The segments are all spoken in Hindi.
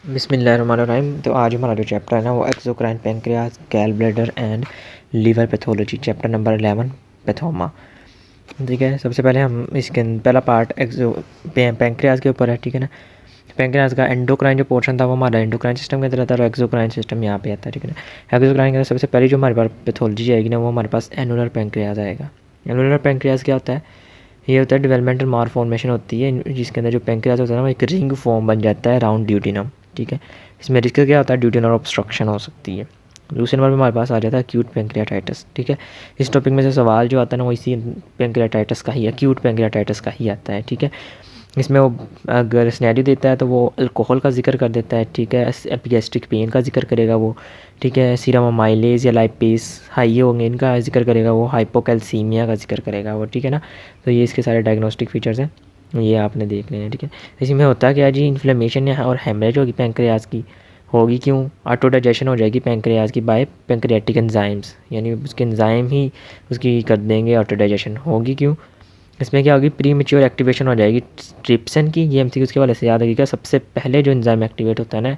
बिस्मिल्लाहिर्रहमानिर्रहीम। तो आज हमारा जो चैप्टर है ना वो exocrine pancreas gall bladder and liver pathology chapter number 11 Pathoma. ठीक है, सबसे पहले हम इसके पहला पार्ट पैंक्रियाज के ऊपर है। ठीक है ना, पैंक्रियाज का एंडोक्राइन जो पोर्शन था वो हमारा एंडोक्राइन सिस्टम के अंदर आता है और एक्सोक्राइन सिस्टम यहाँ पे आता है। ठीक है ना, एक्सोक्राइन के अंदर सबसे पहले जो हमारे पास पैथोलॉजी आएगी ना वो हमारे पास एनुलर पैंक्रियाज आएगा। एनुलर पैंक्रियाज क्या होता है? ये होता है डेवलपमेंटल मालफॉर्मेशन होती है जिसके अंदर जो पैंक्रियाज होता है ना वो एक रिंग फॉर्म बन जाता है राउंड ड्यूटिनम। ठीक है, इसमें रिस्क क्या होता है? ड्यूटिनल ऑब्स्ट्रक्शन हो सकती है। दूसरे नंबर पर हमारे पास आ जाता है एक्यूट पैंक्रियाटाइटिस। ठीक है, इस टॉपिक में से सवाल जो आता है ना वो इसी पैंक्रियाटाइटिस का ही, एक्यूट पैंक्रियाटाइटिस का ही आता है। ठीक है, इसमें वो अगर स्नैरियो देता है तो वो अल्कोहल का जिक्र कर देता है। ठीक है, एपिगैस्ट्रिक पेन का जिक्र करेगा वो। ठीक है, सीरम अमाइलेज या लाइपेस हाई होंगे इनका जिक्र करेगा वो। हाइपोकैल्सीमिया का जिक्र करेगा वो। ठीक है ना, तो ये इसके सारे डायग्नोस्टिक फीचर्स हैं, ये आपने देख लेना है। ठीक है, इसमें होता क्या जी, इन्फ्लेमेशन और हेमरेज होगी पैंक्रियाज की। होगी क्यों? ऑटो डाइजेशन हो जाएगी पैंक्रियाज की बाय पैंक्रियाटिक एंजाइम्स, यानी उसके एंजाइम ही उसकी कर देंगे ऑटो डाइजेशन। होगी क्यों? इसमें क्या होगी? प्री मेच्योर एक्टिवेशन हो जाएगी ट्रिप्सन की। ये एमसीक्यू उसके वाले से याद रखिएगा, सबसे पहले जो एंजाइम एक्टिवेट होता है ना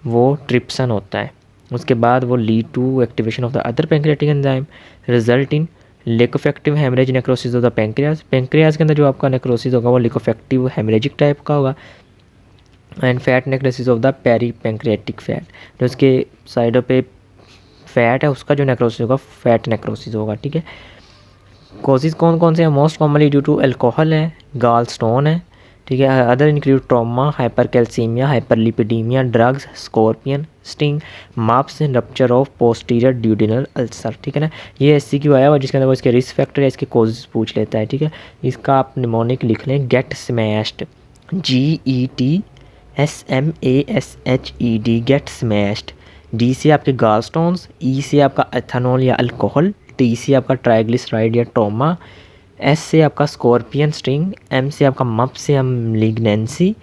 वो ट्रिप्सन होता है। उसके बाद वो lead to activation of the other pancreatic enzyme, result in liquefactive haemorrhage necrosis of the pancreas. Pancreas के अंदर जो आपका नेक्रोसिस होगा वो लिकोफेक्टिव हेमरेजिक टाइप का होगा। And fat necrosis of the peripancreatic fat, जो उसके साइडों पे फैट है उसका जो नेक्रोसिस होगा फैट नेक्रोसिस होगा। ठीक है, कॉजेज कौन कौन से हैं? Most commonly due to alcohol है, गाल स्टोन है। ठीक है, other include trauma, hypercalcaemia, hyperlipidaemia, drugs, scorpion sting, mumps, rupture of posterior duodenal ulcer. ठीक है ना, ये SCQ आया हुआ जिसके अंदर वो इसके रिस्क फैक्टर है, इसके कॉजेज पूछ लेता है। ठीक है, इसका आप निमोनिक लिख लें, gate smashed, GETSMASHED, gate smashed. D से आपके गाल स्टोन्स, E से आपका एथेनॉल या अल्कोहल, T से आपका ट्राइग्लिसराइड या ट्रोमा, S से आपका स्कॉर्पियन स्टिंग, M से आपका मप से हम लिग्नेंसी,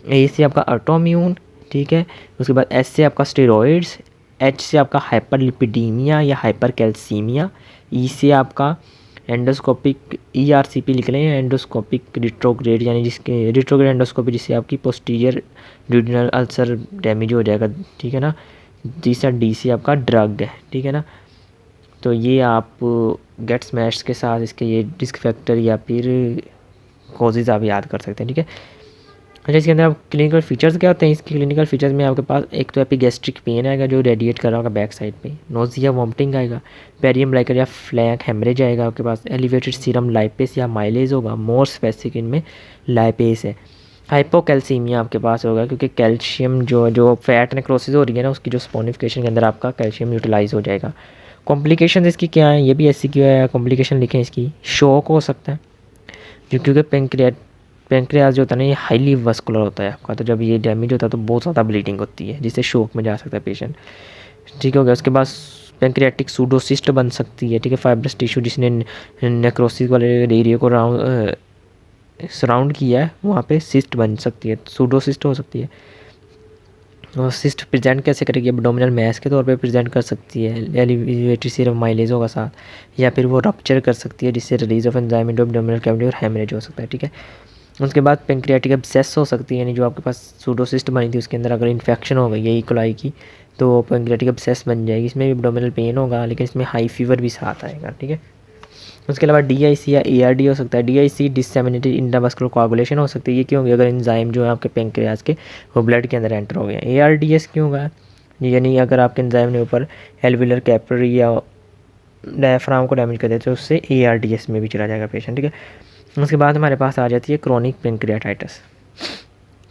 A से आपका ऑटोम्यून। ठीक है, उसके बाद S से आपका स्टेरॉइड्स, H से आपका हाइपरलिपिडीमिया या हाइपरकैल्सीमिया, E से आपका एंडोस्कोपिक ERCP लिख लें, एंडोस्कोपिक रिट्रोग्रेड, यानी जिसके रिट्रोग्रेड एंडोस्कोपी जिससे आपकी पोस्टीरियर ड्यूडिनल अल्सर डैमेज हो जाएगा। ठीक है ना, तीसरा D से आपका ड्रग है। ठीक है ना, तो ये आप गेट स्मैश के साथ इसके ये रिस्क फैक्टर या फिर कॉजेज आप याद कर सकते हैं। ठीक है, अच्छा इसके अंदर आप क्लिनिकल फीचर्स क्या होते हैं? इसके क्लिनिकल फीचर्स में आपके पास एक तो एपिगैस्ट्रिक पेन आएगा जो रेडिएट कर रहा होगा बैक साइड पे, नोजिया वॉमिटिंग आएगा, पेरियम लाइकर या फ्लैंक हेमरेज आएगा आपके पास, एलिवेटेड सीरम लाइपेस या माइलेज होगा, मोर स्पेसिफिक इनमें लाइपेस है। हाइपोकैल्सीमिया आपके पास होगा क्योंकि कैल्शियम जो फैट नेक्रोसिस हो रही है ना उसकी जो स्पोनिफिकेशन के अंदर आपका कैल्शियम यूटिलाइज हो जाएगा। कॉम्प्लिकेशन इसकी क्या है? ये भी SCQ है, कॉम्प्लिकेशन लिखें इसकी। शॉक हो सकता है क्योंकि पैंक्रियाज जो होता है ना ये हाईली वस्कुलर होता है आपका, तो जब ये डैमेज होता है तो बहुत ज़्यादा ब्लीडिंग होती है जिससे शॉक में जा सकता है पेशेंट। ठीक हो गया, उसके बाद पैंक्रियाटिक सूडोसिस्ट बन सकती है। ठीक है, फाइब्रस टिश्यू जिसने नेक्रोसिस वाले एरिया को सराउंड किया है वहाँ पे सिस्ट बन सकती है, सूडोसिस्ट हो सकती है। और सिस्ट प्रेजेंट कैसे करेगी? एब्डोमिनल मैस के तौर पे प्रेजेंट कर सकती है, एलिवेटेड सीरम माइलेज होगा साथ, या फिर वो रप्चर कर सकती है जिससे release of enzyme into abdominal cavity और हेमरेज हो सकता है। ठीक है, उसके बाद पैंक्रियाटिक एब्सेस हो सकती है, यानी जो आपके पास सूडोसिस्ट बनी थी उसके अंदर अगर इन्फेक्शन हो गई है इकोलाई की तो पैंक्रियाटिक एब्सेस बन जाएगी। इसमें भी एब्डोमिनल पेन होगा लेकिन इसमें हाई फीवर भी साथ आएगा। ठीक है, उसके अलावा DIC या ARD हो सकता है। DIC डिससेमिनेटेड इंट्रावास्कुलर कोआगुलेशन हो सकती है, ये क्यों होगी? अगर एंजाइम जो है आपके पैंक्रियाज के वो ब्लड के अंदर एंटर हो गया। ARDS क्यों होगा? यानी अगर आपके एंजाइम ने ऊपर एल्विलर कैपिलरी या डायफ्राम को डैमेज कर देते तो उससे ARDS में भी चला जाएगा पेशेंट। ठीक है, उसके बाद हमारे पास आ जाती है क्रोनिक पैंक्रियाटाइटिस।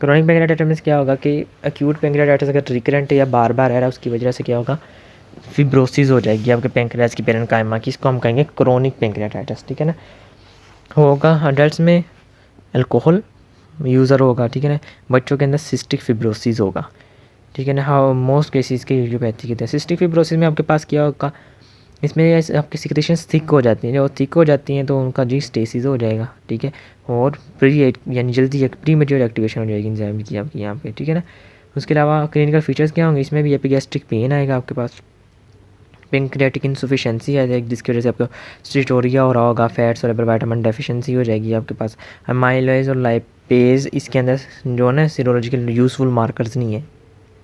क्रोनिक पैंक्रियाटाइटिस में क्या होगा कि एक्यूट पैंक्रियाटाइटिस अगर रिकरेंट या बार बार आ रहा है उसकी वजह से क्या होगा? फिब्रोसिस हो जाएगी आपके पैंक्रियाज की पेरेन्काइमा की, इसको हम कहेंगे क्रोनिक पैंक्रियाटाइटिस। ठीक है ना, होगा अडल्ट्स में अल्कोहल यूज़र होगा। ठीक है ना, बच्चों के अंदर सिस्टिक फिब्रोसिस होगा। ठीक है ना, हाँ मोस्ट केसेस के यूरियोपैथी के थे। सिस्टिक फिब्रोसिस में आपके पास क्या होगा? इसमें आपकी सिक्रेशंस थिक हो जाती हैं, जो थिक हो जाती हैं तो उनका जी स्टेसिस हो जाएगा। ठीक है, और यानी जल्दी प्री मेच्योर एक्टिवेशन हो जाएगी एंजाइम की आपकी यहाँ पे। ठीक है ना, उसके अलावा क्लिनिकल फीचर्स क्या होंगे? इसमें भी एपिगैस्ट्रिक पेन आएगा आपके पास, पैंक्रियाटिक इंसफिशेंसी आ जाएगी जिसकी वजह से आपको स्टिटोरिया हो रहा होगा, फैट्स और विटामिन डेफिशिएंसी हो जाएगी आपके पास। माइलेज और लाइपेज इसके अंदर जो है ना सीरोलॉजिकल यूज़फुल मार्कर्स नहीं है,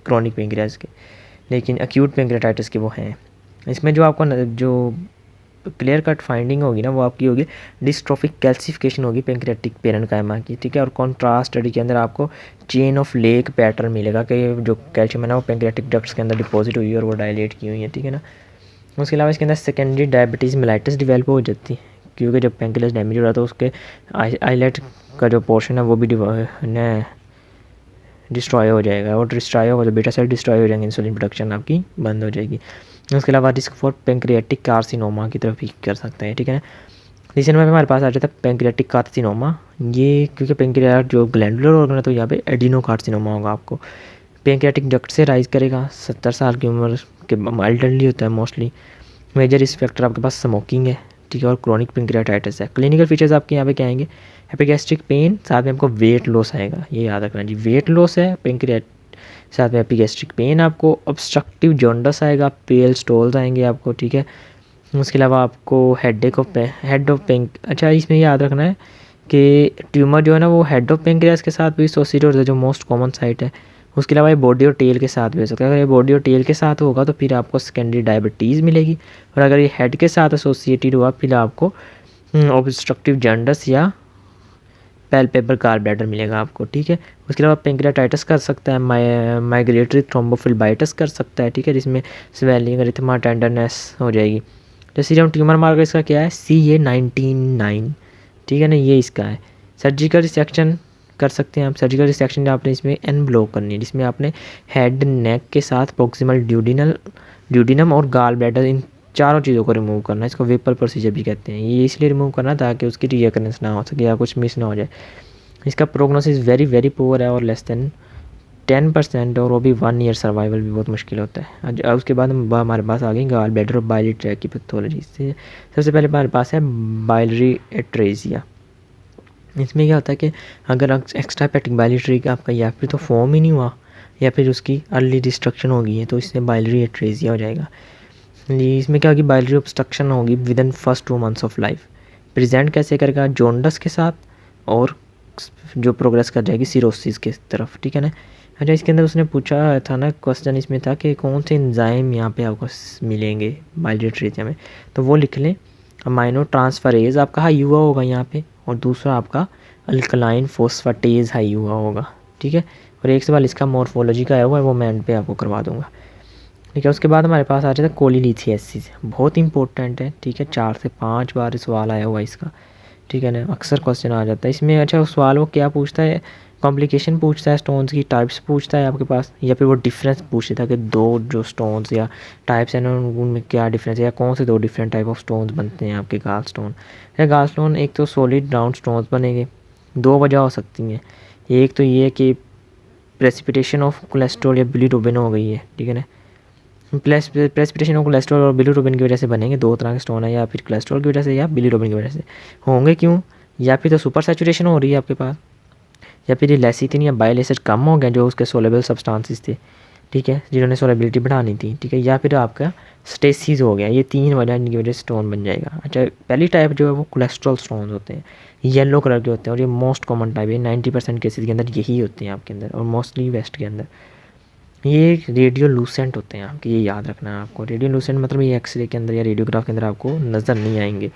क्रॉनिक पेंक्रियाज के, लेकिन एक्यूट पेंक्रियाटाइटिस के वो हैं। इसमें जो आपको जो क्लियर कट फाइंडिंग होगी ना वो आपकी होगी डिस्ट्रोफिक कैल्सिफिकेशन होगी पेंक्रियाटिक पेरेन्काइमा की, ठीक है। और कॉन्ट्रास्ट स्टडी के अंदर आपको चेन ऑफ लेक पैटर्न मिलेगा कि जो कैल्शियम है ना वो पेंक्रियाटिक डक्ट्स के अंदर डिपॉजिट हुई है और वो डायलेट की हुई है, ठीक है ना। उसके अलावा इसके अंदर सेकेंडरी डायबिटीज़ मेलाइटिस डेवलप हो जाती है, क्योंकि जब पेंक्रियास डैमेज हो रहा है तो उसके आइलेट का जो पोर्शन है वो भी डिस्ट्रॉय हो जाएगा, और डिस्ट्रॉय होगा तो बीटा सेल डिस्ट्रॉय हो जाएंगे, इंसुलिन प्रोडक्शन आपकी बंद हो जाएगी। उसके अलावा रिस्क फॉर पेंक्रियाटिक कार्सिनोमा की तरफ भी कर सकते हैं, ठीक है ना। तीसरे नंबर पे हमारे पास आ जाता है पेंक्रियाटिक कार्सिनोमा। ये क्योंकि पेंक्रियाट जो ग्लैंडुलर ऑर्गन है तो यहाँ पे एडिनो कार्सिनोमा होगा आपको। पेंक्रियाटिक डक्ट से राइज करेगा, 70 साल की उम्र के एल्डरली होता है मोस्टली। मेजर रिस्क फैक्टर आपके पास स्मोकिंग है, ठीक है, और क्रॉनिक पेंक्रियाटाइटिस है। क्लिनिकल फीचर्स आपके यहाँ पे क्या आएंगे, एपिगैस्ट्रिक पेन, साथ में आपको वेट लॉस आएगा, ये याद रखना जी, वेट लॉस है पेंक्रियाट, साथ में एपिगैस्ट्रिक पेन आपको, ऑब्स्ट्रक्टिव जॉन्डस आएगा, पेल स्टोल्स आएंगे आपको, ठीक है। उसके अलावा आपको हेड ऑफ पेंक, अच्छा इसमें याद रखना है कि ट्यूमर जो है ना वो हेड ऑफ पेंक्रियास के साथ भी एसोसिएटेड होता है, जो मोस्ट कॉमन साइट है। उसके अलावा ये बॉडी और टेल के साथ भी हो सकता है। अगर ये बॉडी और टेल के साथ होगा तो फिर आपको सेकेंडरी डायबिटीज़ मिलेगी, और अगर ये हेड के साथ एसोसिएटेड हुआ फिर आपको ऑब्स्ट्रक्टिव जॉन्डस या पैल्पेबल गाल ब्लैडर मिलेगा आपको, ठीक है। उसके अलावा पेंक्रियाटाइटिस कर सकता है, माइग्रेटरी थ्रोम्बोफिलबाइटिस कर सकता है, ठीक है, जिसमें स्वेलिंग, रिथमा, टेंडरनेस हो जाएगी। तो सीरम ट्यूमर मार्कर इसका क्या है, CA19-9, ठीक है ना, ये इसका है। सर्जिकल रिसेक्शन कर सकते हैं आप, सर्जिकल रिसेक्शन आपने इसमें एन ब्लॉक करनी है, जिसमें आपने हेड नेक के साथ प्रोक्सिमल ड्यूडिनम और गाल ब्लैडर, इन चारों चीज़ों को रिमूव करना है। इसको वेपर प्रोसीजर भी कहते हैं। ये इसलिए रिमूव करना ताकि उसकी रीअकरेंस ना हो सके या कुछ मिस ना हो जाए। इसका प्रोग्नोसिस वेरी वेरी पुअर है और लेस देन 10%, और वो भी 1 ईयर सर्वाइवल भी बहुत मुश्किल होता है। उसके बाद हमारे पास आ गई गाल ब्लैडर और बाइलरी ट्रैक्ट की पैथोलॉजी। से सबसे पहले हमारे पास है बाइलरी एट्रेसिया। इसमें क्या होता है कि अगर एक्स्ट्रा हेपेटिक बाइलरी ट्रैक्ट आपका या फिर तो फॉर्म ही नहीं हुआ या फिर उसकी अर्ली डिस्ट्रक्शन हो गई है तो इससे बाइलरी एट्रेसिया हो जाएगा। इसमें क्या होगी, बाइलरी ऑब्स्ट्रक्शन होगी with in first 2 months of life. Present कैसे करेगा, जॉन्डस के साथ, और जो प्रोग्रेस कर जाएगी सिरोसिस के तरफ, ठीक है ना। अच्छा इसके अंदर उसने पूछा था ना, क्वेश्चन इसमें था कि कौन से एंजाइम यहाँ पे आपको मिलेंगे बाइलरी एट्रेसिया में, तो वो लिख लें। अमाइनो ट्रांसफरेज आपका हाई हुआ होगा यहाँ पे, और दूसरा आपका अल्कलाइन फोस्फेटेज हाई हुआ होगा, ठीक है। और एक सवाल इसका मॉर्फोलॉजी का आया हुआ है, वो मैं एंड पे आपको करवा दूँगा, ठीक है। उसके बाद हमारे पास आ जाता है कोलिलिथियासिस, बहुत इंपॉर्टेंट है, ठीक है। 4 से 5 बार सवाल आया हुआ है इसका, ठीक है ना, अक्सर क्वेश्चन आ जाता है इसमें। अच्छा उस सवाल वो क्या पूछता है, कॉम्प्लिकेशन पूछता है, स्टोन्स की टाइप्स पूछता है आपके पास, या फिर वो डिफरेंस पूछता है कि दो जो स्टोन्स या टाइप्स हैं ना उनमें क्या डिफरेंस है, या कौन से 2 डिफरेंट टाइप ऑफ स्टोन्स बनते हैं आपके गाल स्टोन। या गाल स्टोन एक तो सॉलिड राउंड स्टोन्स बनेंगे, 2 वजह हो सकती हैं। एक तो ये कि प्रेसिपिटेशन ऑफ कोलेस्ट्रॉल या बिलीरुबिन हो गई है, ठीक है ना। प्रेसिपिटेशन ऑफ कोलेस्ट्रॉल और बिलीरुबिन की वजह से बनेंगे, 2 तरह के स्टोन है, या फिर कोलेस्ट्रॉल की वजह से या बिलीरुबिन की वजह से होंगे। क्यों, या फिर तो सुपर सैचुरेशन हो रही है आपके पास, या फिर ये लेसिथिन या बाइल एसिड कम हो गए जो उसके सोलेबल सब्सटेंसेस थे, ठीक है, जिन्होंने सोलेबिलिटी बढ़ानी थी, ठीक है, या फिर आपका स्टेसिस हो गया। ये 3 वजह इनकी वजह से स्टोन बन जाएगा। अच्छा पहली टाइप जो है वो कोलेस्ट्रॉल स्टोन होते हैं, येलो कलर के होते हैं, और ये मोस्ट कॉमन टाइप है, 90% केसेस के अंदर यही होते हैं आपके अंदर, और मोस्टली वेस्ट के अंदर। ये रेडियो लूसेंट होते हैं आपके, ये याद रखना है आपको। रेडियो लूसेंट मतलब ये एक्सरे के अंदर या रेडियोग्राफ के अंदर आपको नज़र नहीं आएंगे।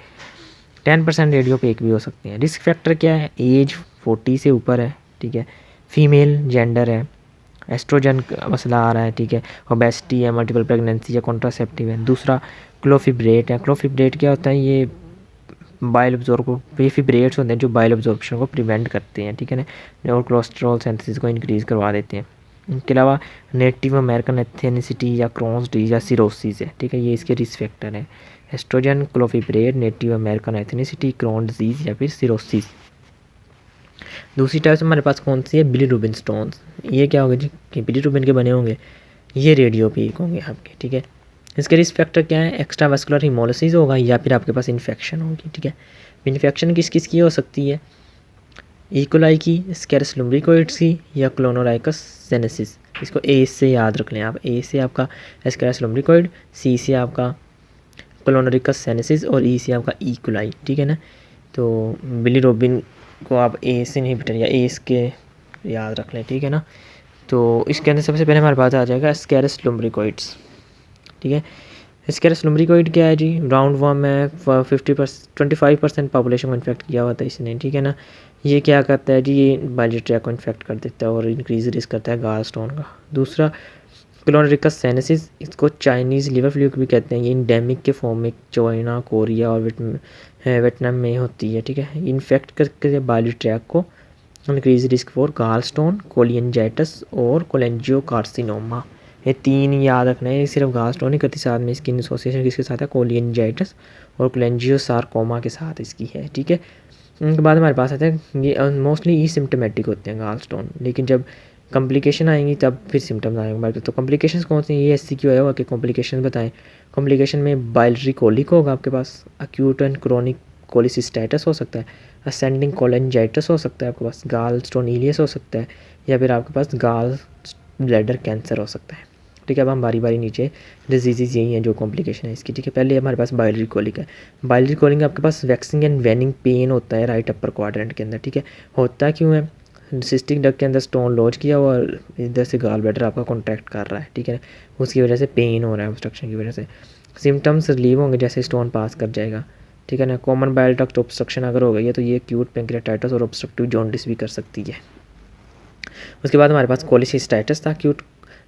10% रेडियो पे एक भी हो सकते हैं। रिस्क फैक्टर क्या है, एज 40 से ऊपर है, ठीक है, फीमेल जेंडर है, एस्ट्रोजन का मसला आ रहा है, ठीक है, ओबेसिटी है, मल्टीपल प्रेगनेंसी या कॉन्ट्रासेप्टिव है। दूसरा क्लोफिब्रेट है। क्लोफिब्रेट क्या होता है, ये बाइल फिब्रेट्स होते हैं जो बाइल एब्जॉर्प्शन को प्रिवेंट करते हैं, ठीक है ना, और कोलेस्ट्रॉल सिंथेसिस को इंक्रीज़ करवा देते हैं। इसके अलावा नेटिव अमेरिकन एथेनिसिटी या क्रॉन्स डिजीज या सिरोसिस है, ठीक है, ये इसके रिस्क फैक्टर है। Oestrogen, clofibrate, native American ethnicity, Crohn disease या फिर सिरोसिस। दूसरी टाइप से हमारे पास कौन सी है, बिलीरुबिन स्टोन्स। ये क्या होगा जी, कि बिलीरुबिन के बने होंगे, ये रेडियो पे होंगे आपके, ठीक है। इसके रिस्क फैक्टर क्या है, एक्स्ट्रा वेस्कुलर हिमोलिसिस होगा या फिर आपके पास इन्फेक्शन होगी, ठीक है। इन्फेक्शन किस किस की हो सकती है, इकोलाई की, स्कैरस लुम्ब्रिकोइड्स की, या क्लोनोराइकस सेनेसिस। इसको ए से याद रख लें आप, ए से आपका स्कैरस लुम्ब्रिकोइड, सी से आपका क्लोनोरिकस सेनेसिस, और ई से आपका इकोलाई, ठीक है ना। तो बिलीरुबिन को आप ए से इनहिबिटर या ए के याद रख लें, ठीक है ना। तो इसके अंदर सबसे पहले हमारे पास आ जाएगा स्कैरस लुम्ब्रिकोइड्स, ठीक है। स्कैरस लुम्ब्रिकोइड क्या है जी, राउंड वर्म है, 25% पॉपुलेशन को इन्फेक्ट किया हुआ था इसने, ठीक है ना। ये क्या करता है जी, ये बाइलरी ट्रैक्ट को इन्फेक्ट कर देता है और इंक्रीज रिस्क करता है गाल स्टोन का। दूसरा क्लोनरिकस सेनेसिस, इसको चाइनीज़ लिवर फ्लू भी कहते हैं। ये इंडेमिक के फॉर्म में चाइना, कोरिया और वियतनाम में होती है, ठीक है। इन्फेक्ट करके बाइलरी ट्रैक्ट को, इंक्रीज रिस्क फॉर गाल स्टोन, कोलियंजाइटिस और कोलेंजियोकार्सिनोमा। ये 3 याद रखना है, सिर्फ गाल स्टोन नहीं करती, साथ में स्किन एसोसिएशन किसके साथ है, कोलियंजाइटिस और कोलेंजियोसार्कोमा के साथ इसकी है, ठीक है। उनके बाद हमारे पास आता है ये मोस्टली सिम्टोमेटिक होते हैं गाल स्टोन, लेकिन जब कॉम्प्लिकेशन आएंगी तब फिर सिम्टम्स आएंगे हमारे। तो कॉम्प्लिकेशंस कौन सी, ये SCQ आया हुआ कि कॉम्प्लिकेशन बताएं। कॉम्प्लिकेशन में बाइलरी कोलिक होगा आपके पास, अक्यूट एंड क्रोनिक कोलिसिस्टाइटिस हो सकता है, असेंडिंग कोलेंजाइटिस हो सकता है आपके पास, गाल स्टोन इलियस हो सकता है, या फिर आपके पास गाल ब्लैडर कैंसर हो सकता है, ठीक है। अब हम बारी बारी नीचे डिजीज़ यही है जो कॉम्प्लिकेशन है इसकी, ठीक है। पहले हमारे पास बाइलरी कोलिक है। बाइलरी कोलिक आपके पास वैक्सिंग एंड वेनिंग पेन होता है राइट अपर क्वाड्रेंट के अंदर, ठीक है। होता क्यों है, सिस्टिक डक्ट के अंदर स्टोन लॉज किया हुआ और इधर से गाल ब्लैडर आपका कॉन्ट्रैक्ट कर रहा है, ठीक है। उसकी वजह से पेन हो रहा है ऑब्स्ट्रक्शन की वजह से। सिम्टम्स रिलीव होंगे जैसे स्टोन पास कर जाएगा, ठीक है ना। कॉमन बाइल डक्ट ऑब्स्ट्रक्शन अगर हो गई है तो ये एक्यूट पेंक्रियाटाइटिस और ऑब्स्ट्रक्टिव जॉन्डिस भी कर सकती है। उसके बाद हमारे पास कोलिसिस्टाइटिस था।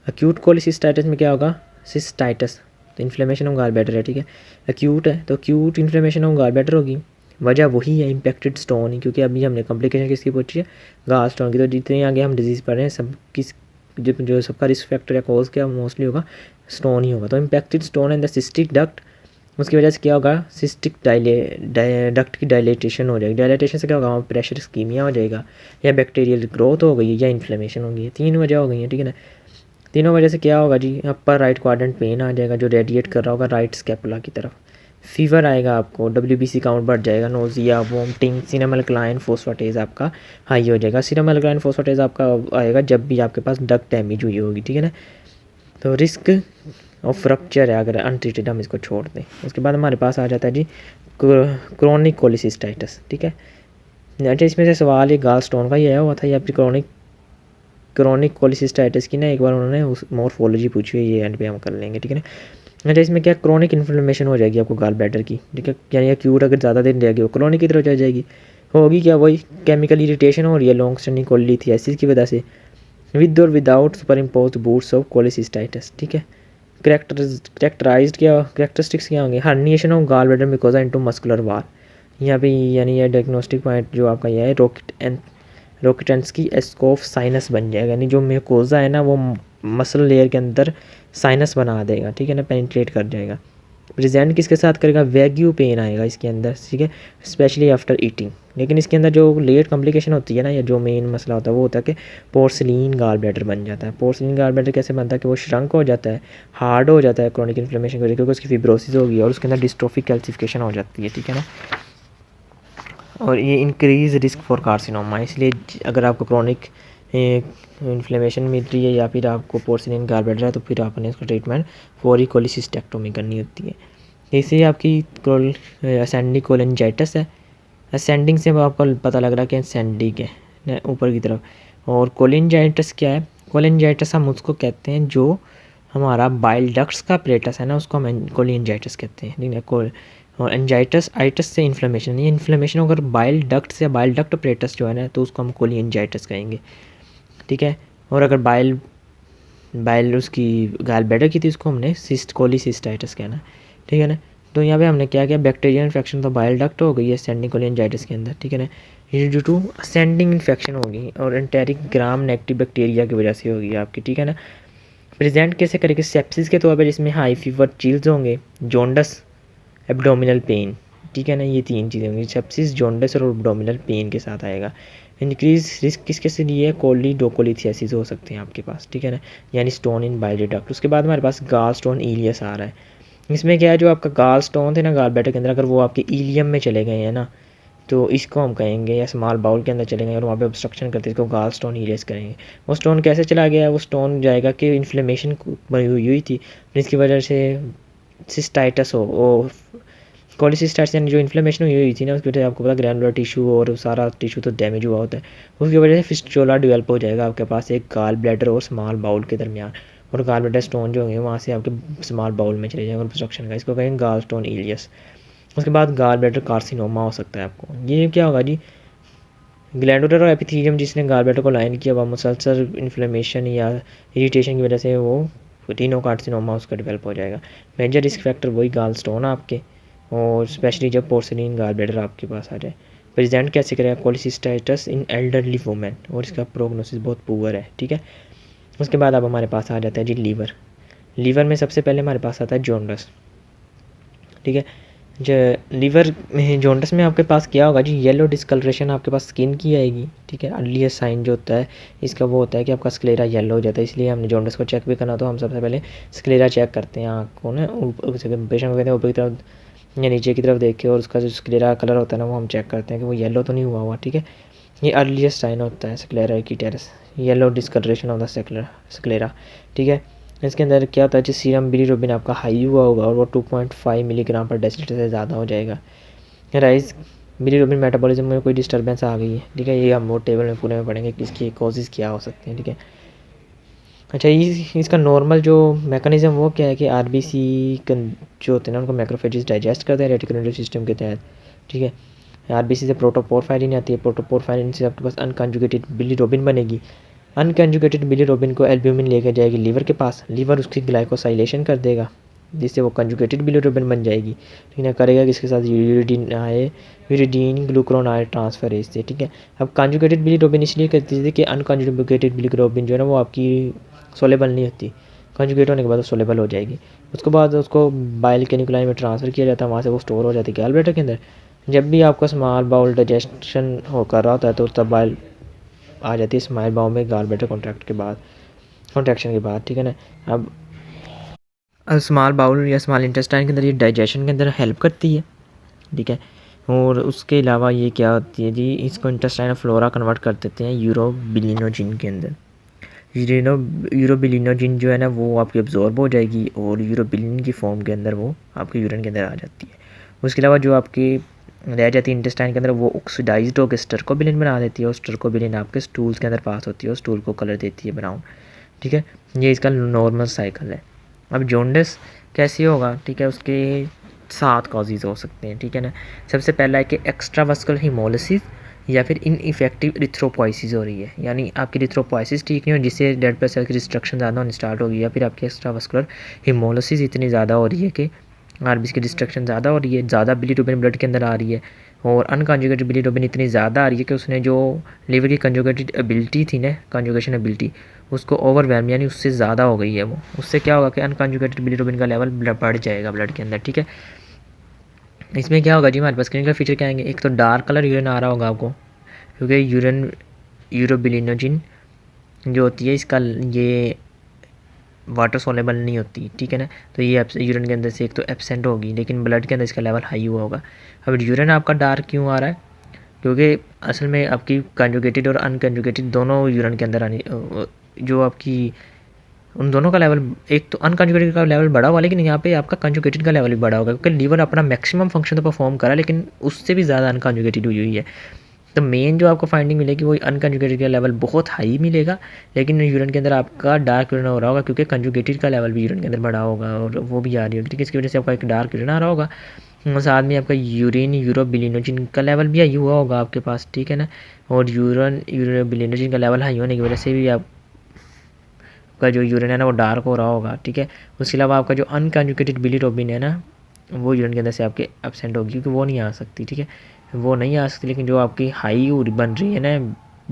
अक्यूट कोलिसिस्टाइटिस में क्या होगा, सिस्टाइटिस, तो इन्फ्लेमेशन ऑफ गाल ब्लैडर है, ठीक है। अक्यूट है तो acute inflammation of gall bladder होगी, वजह वही है इम्पैक्टेड स्टोन ही, क्योंकि अभी हमने कॉम्प्लिकेशन किसकी पूछी है, गाल स्टोन की। तो जितने आगे हम डिजीज़ पढ़ रहे हैं सब किस जो सबका रिस्क फैक्टर या कॉज क्या मोस्टली होगा, स्टोन ही होगा। तो impacted stone and the cystic duct, उसकी वजह से क्या होगा, सिस्टिक डक्ट की डायलेटेशन हो जाएगी। डायलेटेशन से क्या होगा, वहाँ प्रेशर स्कीमिया हो जाएगा, या बैक्टीरियल ग्रोथ हो गई, या इन्फ्लेमेशन हो गई है। 3 वजह हो गई है, ठीक है ना। तीनों वजह से क्या होगा जी, अपर राइट क्वाड्रेंट पेन आ जाएगा जो रेडिएट कर रहा होगा राइट स्कैपुला की तरफ। फीवर आएगा आपको, WBC काउंट बढ़ जाएगा, nausea, vomiting, serum alkaline phosphatase आपका हाई हो जाएगा। सीरम अल्कलाइन फॉस्फेटेज आपका आएगा जब भी आपके पास डक्ट डैमेज हुई होगी, ठीक है ना। तो रिस्क और फ्रक्चर है अगर अनट्रीटेड, हम इसको छोड़ दें। उसके बाद हमारे पास आ जाता है जी क्रोनिक कोलिसिस्टाइटिस, ठीक है। अच्छा, इसमें से सवाल ये गाल स्टोन का ही आया हुआ था, या फिर क्रोनिक कोलिसिस्टाइटिस की ना एक बार उन्होंने उस मॉर्फोलॉजी पूछी है, ये एंड पे हम कर लेंगे, ठीक है ना। अच्छा, इसमें क्या क्रोनिक इन्फ्लेमेशन हो जाएगी आपको गाल ब्लैडर की, ठीक है। यानी एक्यूट अगर ज़्यादा दिन रहेगी वो क्रोनिक की तरफ चल जाएगी। होगी क्या, वही केमिकल इरिटेशन हो रही है लॉन्ग स्टैंडिंग कोलिथियासिस की वजह से, विद और without super impose boots of cholecystitis, ठीक है। कैरेक्टरिस्टिक्स क्या होंगे, herniation of gall bladder mucosa into muscular वाल, यहाँ पे यानी ये डायग्नोस्टिक पॉइंट जो आपका यह है रोकेटेंस्की एस्कोफ साइनस बन जाएगा, यानी जो म्यूकोजा है ना वो मसल लेयर के अंदर साइनस बना देगा, ठीक है ना, पेनिट्रेट कर जाएगा। प्रेजेंट किसके साथ करेगा, वैग्यू पेन आएगा इसके अंदर, ठीक है, स्पेशली आफ्टर ईटिंग। लेकिन इसके अंदर जो लेट कॉम्प्लिकेशन होती है ना, या जो मेन मसला होता है वो होता है कि पोर्सिलीन गाल ब्लैडर बन जाता है। पोर्सिलीन गाल ब्लैडर कैसे बनता है कि वो श्रंक हो जाता है, हार्ड हो जाता है क्रोनिक इन्फ्लेमेशन की वजह से, क्योंकि उसकी फिब्रोसिस होगी और उसके अंदर डिस्ट्रोफिक कैल्सिफिकेशन हो जाती है, ठीक है ना। और ये इंक्रीज रिस्क फॉर कार्सिनोमा, इसलिए अगर आपको क्रोनिक इन्फ्लेमेशन मिल रही है या फिर आपको पोर्सिलीन गाल ब्लैडर है तो फिर आपने इसका ट्रीटमेंट फौरी कोलिसिस्टेक्टोमी करनी होती है। इससे आपकी असेंडिंग कोलेंजाइटिस है, असेंडिंग से आपको पता लग रहा है कि असेंडिंग है ऊपर की तरफ। और कोलेंजाइटिस क्या है, कोलेंजाइटिस हम उसको कहते हैं जो हमारा बाइल डक्ट्स का प्लेटस है ना, उसको हम कोलेंजाइटिस कहते हैं, ठीक है। और एंजाइटिस आइटिस से इन्फ्लेमेशन, ये इन्फ्लेमेशन अगर बाइल डक्ट से, बाइल डक्ट प्लेटस जो है ना तो उसको हम कोलिएंजाइटिस कहेंगे, ठीक है। और अगर बाइल उसकी गाल ब्लैडर की थी उसको हमने कोलिसिस्टाइटिस कहना, ठीक है ना। तो यहाँ पे हमने क्या किया, बैक्टीरियल इन्फेक्शन तो बाइल डक्ट हो गई है असेंडिंग कोलिएंजाइटिस के अंदर, ठीक है ना। ये ड्यू टू असेंडिंग इन्फेक्शन होगी और एंटेरिक ग्राम नेगेटिव बैक्टीरिया की वजह से होगी आपकी, ठीक है ना। प्रेजेंट कैसे करेंगे, सेप्सिस के तौर पर, जिसमें हाई फीवर, चिल्स होंगे, जॉन्डस, एब्डोमिनल पेन, ठीक है ना। ये 3 चीज़ें होंगी, सेप्सिस, जॉन्डिस और एब्डोमिनल पेन के साथ आएगा। इंक्रीज रिस्क किसके से लिए है, कोलिडोकोलिथियासिस हो सकते हैं आपके पास, ठीक है ना, यानी स्टोन इन बाइलरी डक्ट। उसके बाद हमारे पास गाल स्टोन इलियस आ रहा है। इसमें क्या है, जो आपका गाल स्टोन थे ना गाल ब्लैडर के अंदर, अगर वो आपके इलियम में चले गए हैं ना तो इसको हम कहेंगे, या स्मॉल बाउल के अंदर चले गए और वहाँ पे ऑब्स्ट्रक्शन करते हैं, इसको गाल स्टोन इलियस करेंगे। वो स्टोन कैसे चला गया है, वो स्टोन जाएगा कि इन्फ्लेमेशन बनी हुई थी, इसकी वजह से सिस्टाइटिस हो, कोलिसिस्टाइटिस यानी जो इन्फ्लेमेशन हुई थी ना, उसकी वजह से आपको पता ग्रैनुलर टिश्यू और सारा टिश्यू तो डैमेज हुआ होता है, उसकी वजह से फिस्टुला डेवलप हो जाएगा आपके पास एक गाल ब्लैडर और स्मॉल बाउल के दरमियान, और गाल ब्लैडर स्टोन जो होंगे वहाँ से आपके स्मॉल बाउल में चले जाएंगे ऑब्स्ट्रक्शन का, इसको कहेंगे गाल स्टोन इलियस। उसके बाद गाल ब्लैडर कार्सिनोमा हो सकता है आपको। ये क्या होगा जी, ग्लैंडुलर और एपिथेलियम जिसने गाल ब्लैडर को लाइन किया हुआ मुसलसल इन्फ्लेमेशन या इरिटेशन की वजह से वो रीनोकार्सिनोमा उसका डेवलप हो जाएगा। मेजर रिस्क फैक्टर वही गाल स्टोन आपके, और स्पेशली जब पोर्सिलीन गाल ब्लैडर आपके पास आ जाए। प्रेजेंट कैसे करेगा कोलिसिस्टाइटिस इन एल्डरली वुमेन, और इसका प्रोग्नोसिस बहुत पुअर है, ठीक है। उसके बाद अब हमारे पास आ जाता है जी लीवर। लीवर में सबसे पहले हमारे पास आता है जॉन्डस, ठीक है। जो लीवर में जॉन्डस में आपके पास क्या होगा जी, येलो डिस्कलरेशन आपके पास स्किन की आएगी, ठीक है। अर्लीस्ट साइन जो होता है इसका वो होता है कि आपका स्क्लेरा येलो हो जाता है, इसलिए हमने जॉन्डस को चेक भी करना तो हम सबसे पहले स्क्लेरा चेक करते हैं आँख को ना, पेशेंट को कहते हैं ऊपर की तरफ या नीचे की तरफ देख के, और उसका जो स्क्लेरा कलर होता है ना वो हम चेक करते हैं कि वो येलो तो नहीं हुआ हुआ, ठीक है। ये अर्लीस्ट साइन होता है स्क्लेरा की टेरस, yellow discolouration of the sclera, ठीक है। इसके अंदर क्या होता है जी, सीरम बिलीरुबिन आपका हाई हुआ होगा और वो 2.5 मिलीग्राम पर डेसीलीटर से ज़्यादा हो जाएगा। राइस बिलीरुबिन मेटाबॉलिज्म में कोई डिस्टर्बेंस आ गई है, ठीक है। ये हम वो टेबल में पूरे में पढ़ेंगे कि इसकी कॉजेज़ क्या हो सकते हैं, ठीक है। अच्छा, इसका नॉर्मल जो मैकेनिज़्म वो क्या है कि आरबीसी जो होते हैं ना उनको मैक्रोफेजेस डाइजेस्ट करते हैं रेटिकुलर सिस्टम के तहत, ठीक है। आरबीसी से प्रोटोपोरफायरिन आती है, प्रोटोपोरफायरिन से आपके पास अनकंजुगेटेड बिलीरुबिन बनेगी, अनकंजुगेटेड बिलीरुबिन को एल्ब्यूमिन लेकर जाएगी लीवर के पास, लीवर उसकी ग्लाइकोसाइलेशन कर देगा जिससे वो कंजुगेटेड बिलीरुबिन बन जाएगी, ठीक है। करेगा किसके साथ, यूरिडीन ग्लूक्रोनाइड ट्रांसफरेज से, ठीक है। अब कंजुगेटेड बिलीरुबिन इसलिए करती थी कि अनकंजुगेटेड बिलीरुबिन जो है ना वो आपकी सोलेबल नहीं होती, कंजुगेट होने के बाद वो सोलेबल हो जाएगी। उसके बाद उसको बाइल कैनिकुलाई में ट्रांसफ़र किया जाता है, वहाँ से वो स्टोर हो जाती है गैल ब्लैडर के अंदर। जब भी आपका स्मॉल बाउल डाइजेशन हो कर रहा होता है तो तब बाइल आ जाती है स्मॉल बाउल में गाल ब्लैडर कॉन्ट्रैक्शन के बाद, ठीक है ना। अब स्मॉल बाउल या स्मॉल इंटेस्टाइन के अंदर ये डाइजेशन के अंदर हेल्प करती है, ठीक है। और उसके अलावा ये क्या होती है जी, इसको इंटेस्टाइनल फ्लोरा कन्वर्ट कर देते हैं यूरोबिलिनोजिन के अंदर। यूरोबिलिनोजिन जो है ना वो आपकी अब्जॉर्ब हो जाएगी और यूरोबिलिन की फॉर्म के अंदर वो आपके यूरिन के अंदर आ जाती है। उसके अलावा जो आपकी रह जाती है इंटेस्टाइन के अंदर वो ऑक्सीडाइज्ड होकर स्टर्कोबिलिन बना देती है, और स्टर्कोबिलिन आपके स्टूल्स के अंदर पास होती है और स्टूल को कलर देती है ब्राउन, ठीक है। ये इसका नॉर्मल साइकिल है। अब जॉन्डिस कैसे होगा, ठीक है, उसके 7 कॉजेज़ हो सकते हैं, ठीक है ना। सबसे पहला है कि एक्स्ट्रावास्कुलर हीमोलिसिस या फिर इनइफेक्टिव इरिथ्रोपोइसिस हो रही है, यानी आपकी इरिथ्रोपोइसिस ठीक नहीं हो जिससे रेड ब्लड सेल की डिस्ट्रक्शन ज़्यादा होनी स्टार्ट होगी, या फिर आपकी एक्स्ट्रावास्कुलर हीमोलिसिस इतनी ज़्यादा हो रही है कि आरबीसी की डिस्ट्रक्शन ज़्यादा हो रही है, ज़्यादा बिलीरुबिन ब्लड के अंदर आ रही है, और अनकंजुगेटेड बिलीरुबिन इतनी ज़्यादा आ रही है कि उसने जो लिवर की कंजुगेटेड एबिलिटी थी ना, कंजुगेशन एबिलिटी, उसको ओवरवेलम यानी उससे ज़्यादा हो गई है वो। उससे क्या होगा कि अनकंजुगेटेड बिलीरुबिन का लेवल बढ़ जाएगा ब्लड के अंदर, ठीक है। इसमें क्या होगा जी, हमारे पास क्लिनिकल फीचर क्या आएंगे, एक तो डार्क कलर यूरिन आ रहा होगा आपको, क्योंकि यूरोबिलिनोजिन जो होती है इसका ये वाटर सोलेबल नहीं होती, ठीक है ना। तो ये यूरिन के अंदर से एक तो एब्सेंट होगी, लेकिन ब्लड के अंदर इसका लेवल हाई हुआ होगा। अब यूरिन आपका डार्क क्यों आ रहा है, क्योंकि असल में आपकी कंजुगेटेड और अनकंजुगेटेड दोनों यूरिन के अंदर आनी, जो आपकी उन दोनों का लेवल, एक तो अनकंजुगेटेड का लेवल बढ़ा हुआ, लेकिन यहाँ पे आपका कंजुगेटेड का लेवल भी बढ़ा होगा, क्योंकि लीवर अपना मैक्सिमम फंक्शन तो परफॉर्म करा लेकिन उससे भी ज़्यादा अनकंजुगेटेड हुई हुई है। तो मेन जो आपको फाइंडिंग मिलेगी वो अनकंजुगेटेड का लेवल बहुत हाई मिलेगा, लेकिन यूरिन के अंदर आपका डार्क यूरिन हो रहा होगा, क्योंकि कंजुगेटेड का लेवल भी यूरिन के अंदर बढ़ा होगा और वो भी आ रही होगी, ठीक है। इसकी वजह से आपका एक डार्क यूरिन आ रहा होगा, साथ में आपका यूरिन यूरोबिलिनोजिन का लेवल भी हाई हुआ होगा आपके पास, ठीक है ना। और यूरिन यूरोबिलिनोजिन का लेवल हाई होने की वजह से भी आपका जो यूरिन है ना वो डार्क हो रहा होगा, ठीक है। उसके अलावा आपका जो अनकंजुगेटेड बिलीरुबिन है ना वो यूरिन के अंदर से आपके एब्सेंट होगी, क्योंकि वो नहीं आ सकती, ठीक है, वो नहीं आ सकती। लेकिन जो आपकी हाई बन रही है ना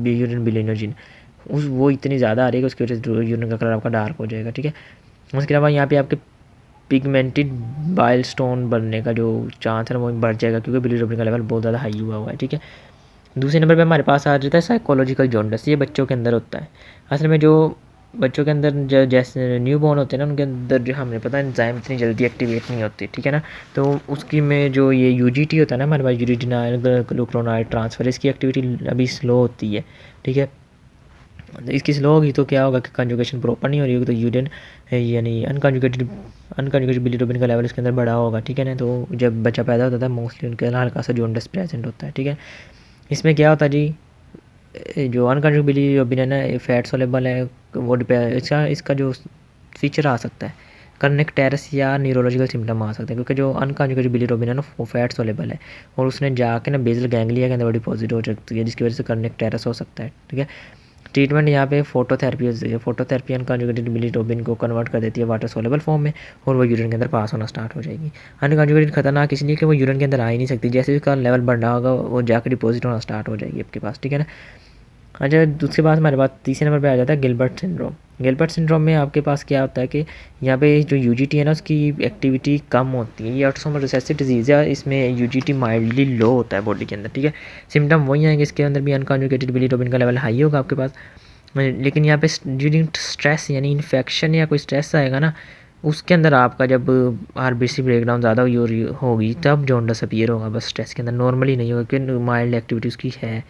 यूरिन बिलिनोजिन, वो इतनी ज़्यादा आ रही है कि उसकी वजह से यूरिन का कलर आपका डार्क हो जाएगा, ठीक है। उसके अलावा यहाँ पे आपके पिगमेंटेड बाइल स्टोन बनने का जो चांस है वो बढ़ जाएगा, क्योंकि बिलीरुबिन का लेवल बहुत ज़्यादा हाई हुआ हुआ है, ठीक है। दूसरे नंबर पे हमारे पास आ जाता है साइकोलॉजिकल जॉन्डिस। ये बच्चों के अंदर होता है। असल में जो बच्चों के अंदर जो जैसे न्यू बॉर्न होते हैं ना उनके अंदर जो हमें पता है एंजाइम इतनी जल्दी एक्टिवेट नहीं होती, ठीक है ना। तो उसकी में जो ये यूजीटी होता है ना हमारे पास, यूरिडिनाइल ग्लूक्रोनाइड ट्रांसफर, इसकी एक्टिविटी अभी स्लो होती है, ठीक है। इसकी स्लो होगी तो क्या होगा कि कंजुगेशन प्रॉपर नहीं हो रही होगी, तो यूरिन यानी अनकंजुगेटेड बिलीरुबिन का लेवल इसके अंदर बड़ा होगा, ठीक है ना। तो जब बच्चा पैदा होता है मोस्टली उनके अंदर हल्का सा जॉन्डिस प्रेजेंट होता है, ठीक है। इसमें क्या होता है जी, जो अनकंजुगेटेड बिलीरुबिन है ना, फैट सोलेबल है, वो इसका जो फीचर आ सकता है कर्निक टेरस या न्यूरोलॉजिकल सिम्टम आ सकते हैं, क्योंकि जो अनकंजुगेटेड बिलीरुबिन है ना वो फैट सोलेबल है और उसने जाके ना बेसल गैंग्लिया के अंदर डिपॉजिट हो सकती है, जिसकी वजह से कर्निक टेरस हो सकता है, ठीक है। ट्रीटमेंट यहाँ पे फोटोथेरेपी होती है। फोटोथेरेपी अनकंजुगेटेड बिलीरुबिन को कन्वर्ट कर देती है वाटर सोलेबल फॉर्म में और वो यूरिन के अंदर पास होना स्टार्ट हो जाएगी। अनकंजुगेटेड खतरनाक इसलिए कि वो यूरिन के अंदर आ ही नहीं सकती, जैसे उसका लेवल बढ़ा होगा वो जाकर डिपॉजिट होना स्टार्ट हो जाएगी आपके पास, ठीक है ना। अच्छा, दूसरी बात हमारे पास तीसरे नंबर पे आ जाता है गिलबर्ट सिंड्रोम। गिलबर्ट सिंड्रोम में आपके पास क्या होता है कि यहाँ पे जो यूजीटी है ना उसकी एक्टिविटी कम होती है। ये ऑटोसोमल रिसेसिव डिजीज़ है, इसमें यूजीटी माइल्डली लो होता है बॉडी के अंदर, ठीक है। सिम्टम वही आएंगे, इसके अंदर भी अनकंजुगेटेड बिलीरुबिन का लेवल हाई होगा आपके पास, लेकिन यहाँ पे ड्यूरिंग स्ट्रेस यानी इन्फेक्शन या कोई स्ट्रेस आएगा ना, उसके अंदर आपका जब आरबीसी ब्रेकडाउन ज़्यादा होगी तब जॉन्डिस अपीयर होगा, बस स्ट्रेस के अंदर नॉर्मली नहीं होगा क्योंकि माइल्ड एक्टिविटी उसकी है।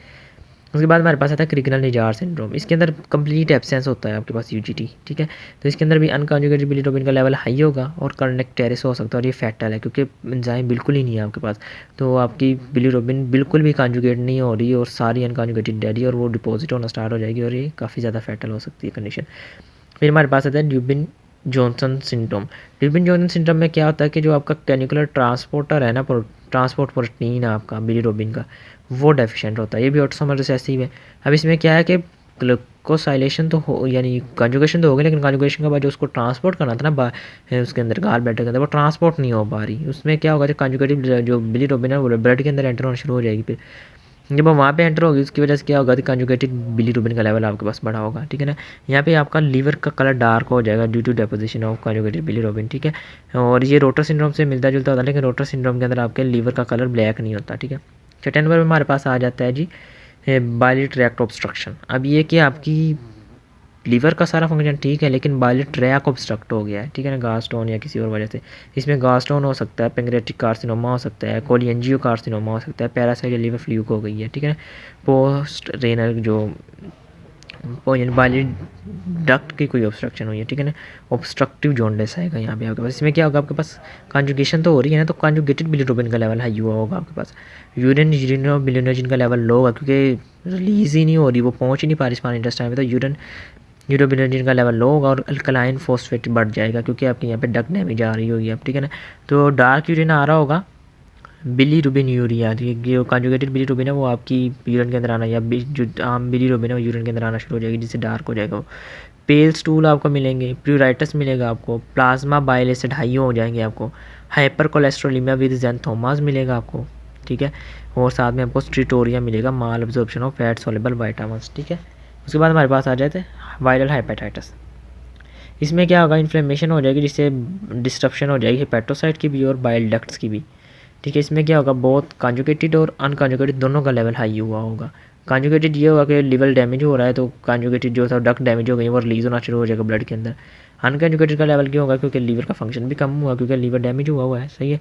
उसके बाद हमारे पास आता है क्रिगनल निजार सिंड्रोम। इसके अंदर कंप्लीट एब्सेंस होता है आपके पास यूजीटी, ठीक है। तो इसके अंदर भी अनकंजुगेटेड बिलीरुबिन का लेवल हाई होगा और कर्निक टेरस हो सकता है और ये फैटल है क्योंकि एंजाइम बिल्कुल ही नहीं है आपके पास, तो आपकी बिलीरुबिन बिल्कुल भी कंजुगेट नहीं हो रही और सारी अनकंजुगेटेड डेडी और वो डिपॉजिट होना स्टार्ट हो जाएगी और ये काफ़ी ज़्यादा फैटल हो सकती है कंडीशन। फिर हमारे पास आता है ड्यूबिन जॉनसन सिंड्रोम। ड्यूबिन जॉनसन सिंड्रोम में क्या होता है कि जो आपका कैनिकुलर ट्रांसपोर्टर है ना, ट्रांसपोर्ट प्रोटीन है आपका बिलीरुबिन का, वो डेफिशिएंट होता है। ये भी ऑटोसोमल रिसेसिव है। अब इसमें क्या है कि ग्लूकोसाइलेशन तो हो यानी कंजुगेशन तो हो गई, लेकिन कंजुगेशन के बाद जो उसको ट्रांसपोर्ट करना था ना उसके अंदर गाल ब्लैडर के अंदर, वो ट्रांसपोर्ट नहीं हो पा रही। उसमें क्या होगा, जो कंजुगेटिव जो बिलीरुबिन है वो ब्लड के अंदर एंटर होना शुरू हो जाएगी। फिर जब वो वहाँ पे एंटर होगी उसकी वजह से क्या होगा, तो कंजुगेटेड बिलीरुबिन का लेवल आपके पास बढ़ा होगा, ठीक है ना। यहाँ पे आपका लीवर का कलर डार्क हो जाएगा due to deposition of conjugated bilirubin, ठीक है। और ये रोटर सिंड्रोम से मिलता जुलता होता है, लेकिन रोटर सिंड्रोम के अंदर आपके लीवर का कलर ब्लैक नहीं होता, ठीक है। छठे नंबर पर हमारे पास आ जाता है जी बाइली ट्रैक्ट ऑब्स्ट्रक्शन। अब ये कि आपकी लीवर का सारा फंक्शन ठीक है, लेकिन बाइली ट्रैक ऑब्स्ट्रक्ट हो गया है, ठीक है ना, गैस्ट्रोन या किसी और वजह से। इसमें गैस्ट्रोन हो सकता है, पेंक्रियाटिक कार्सिनोमा हो सकता है, कोलिएंजियो कार्सिनोमा हो सकता है, पैरासाइट या लीवर फ्लूक हो गई है, ठीक है ना। पोस्ट रेनल जो बाइली डक्ट की कोई ऑब्स्ट्रक्शन हुई है, ठीक है ना, ऑब्स्ट्रक्टिव जॉन्डिस आएगा यहाँ पे आपके पास। इसमें क्या होगा, आपके पास कंजुगेशन तो हो रही है ना, तो कंजुगेटेड बिलीरुबिन का लेवल हाई हुआ होगा आपके पास। यूरिनो बिलिनोजिन का लेवल लो होगा क्योंकि रिलीज ही नहीं हो रही, वो पहुँच ही नहीं पा रही स्मॉल इंटेस्टाइन में, तो यूरोबिलिन का लेवल लो होगा और अल्कलाइन फॉस्फेट बढ़ जाएगा क्योंकि आपके यहाँ पे डक डैमेज आ रही होगी अब, ठीक है ना। तो डार्क यूरिन आ रहा होगा, बिलीरुबिन यूरिया, जो कंजुगेटेड बिलीरुबिन है वो आपकी यूरिन के अंदर आना, या जो आम बिलीरुबिन है वो यूरिन के अंदर आना शुरू हो जाएगी, जिससे डार्क हो जाएगा वो। पेल स्टूल आपको मिलेंगे, प्यूराइटस मिलेगा आपको, प्लाज्मा बाइल एसिड हाई हो जाएंगे आपको, हाइपर कोलेस्ट्रोलीमिया विद ज़ैंथोमास मिलेगा आपको, ठीक है। और साथ में आपको स्ट्रिटोरिया मिलेगा, malabsorption of fat soluble vitamins, ठीक है। उसके बाद हमारे पास आ जाते हैं वायरल हेपेटाइटिस। इसमें क्या होगा, इन्फ्लेमेशन हो जाएगी जिससे डिस्ट्रप्शन हो जाएगी हेपेटोसाइट की भी और बाइल डक्ट्स की भी, ठीक है। इसमें क्या होगा, बहुत कंजुगेटेड और अनकंजुगेटेड दोनों का लेवल हाई हुआ होगा। कंजुगेटेड ये होगा कि लिवर डैमेज हो रहा है, तो कंजुगेटेड जो था डक्ट डैमेज हो गई वो रिलीज होना शुरू हो जाएगा ब्लड के अंदर। अनकंजुगेटेड का लेवल क्यों होगा, क्योंकि लीवर का फंक्शन भी कम हुआ, क्योंकि लीवर डैमेज हुआ है, सही है,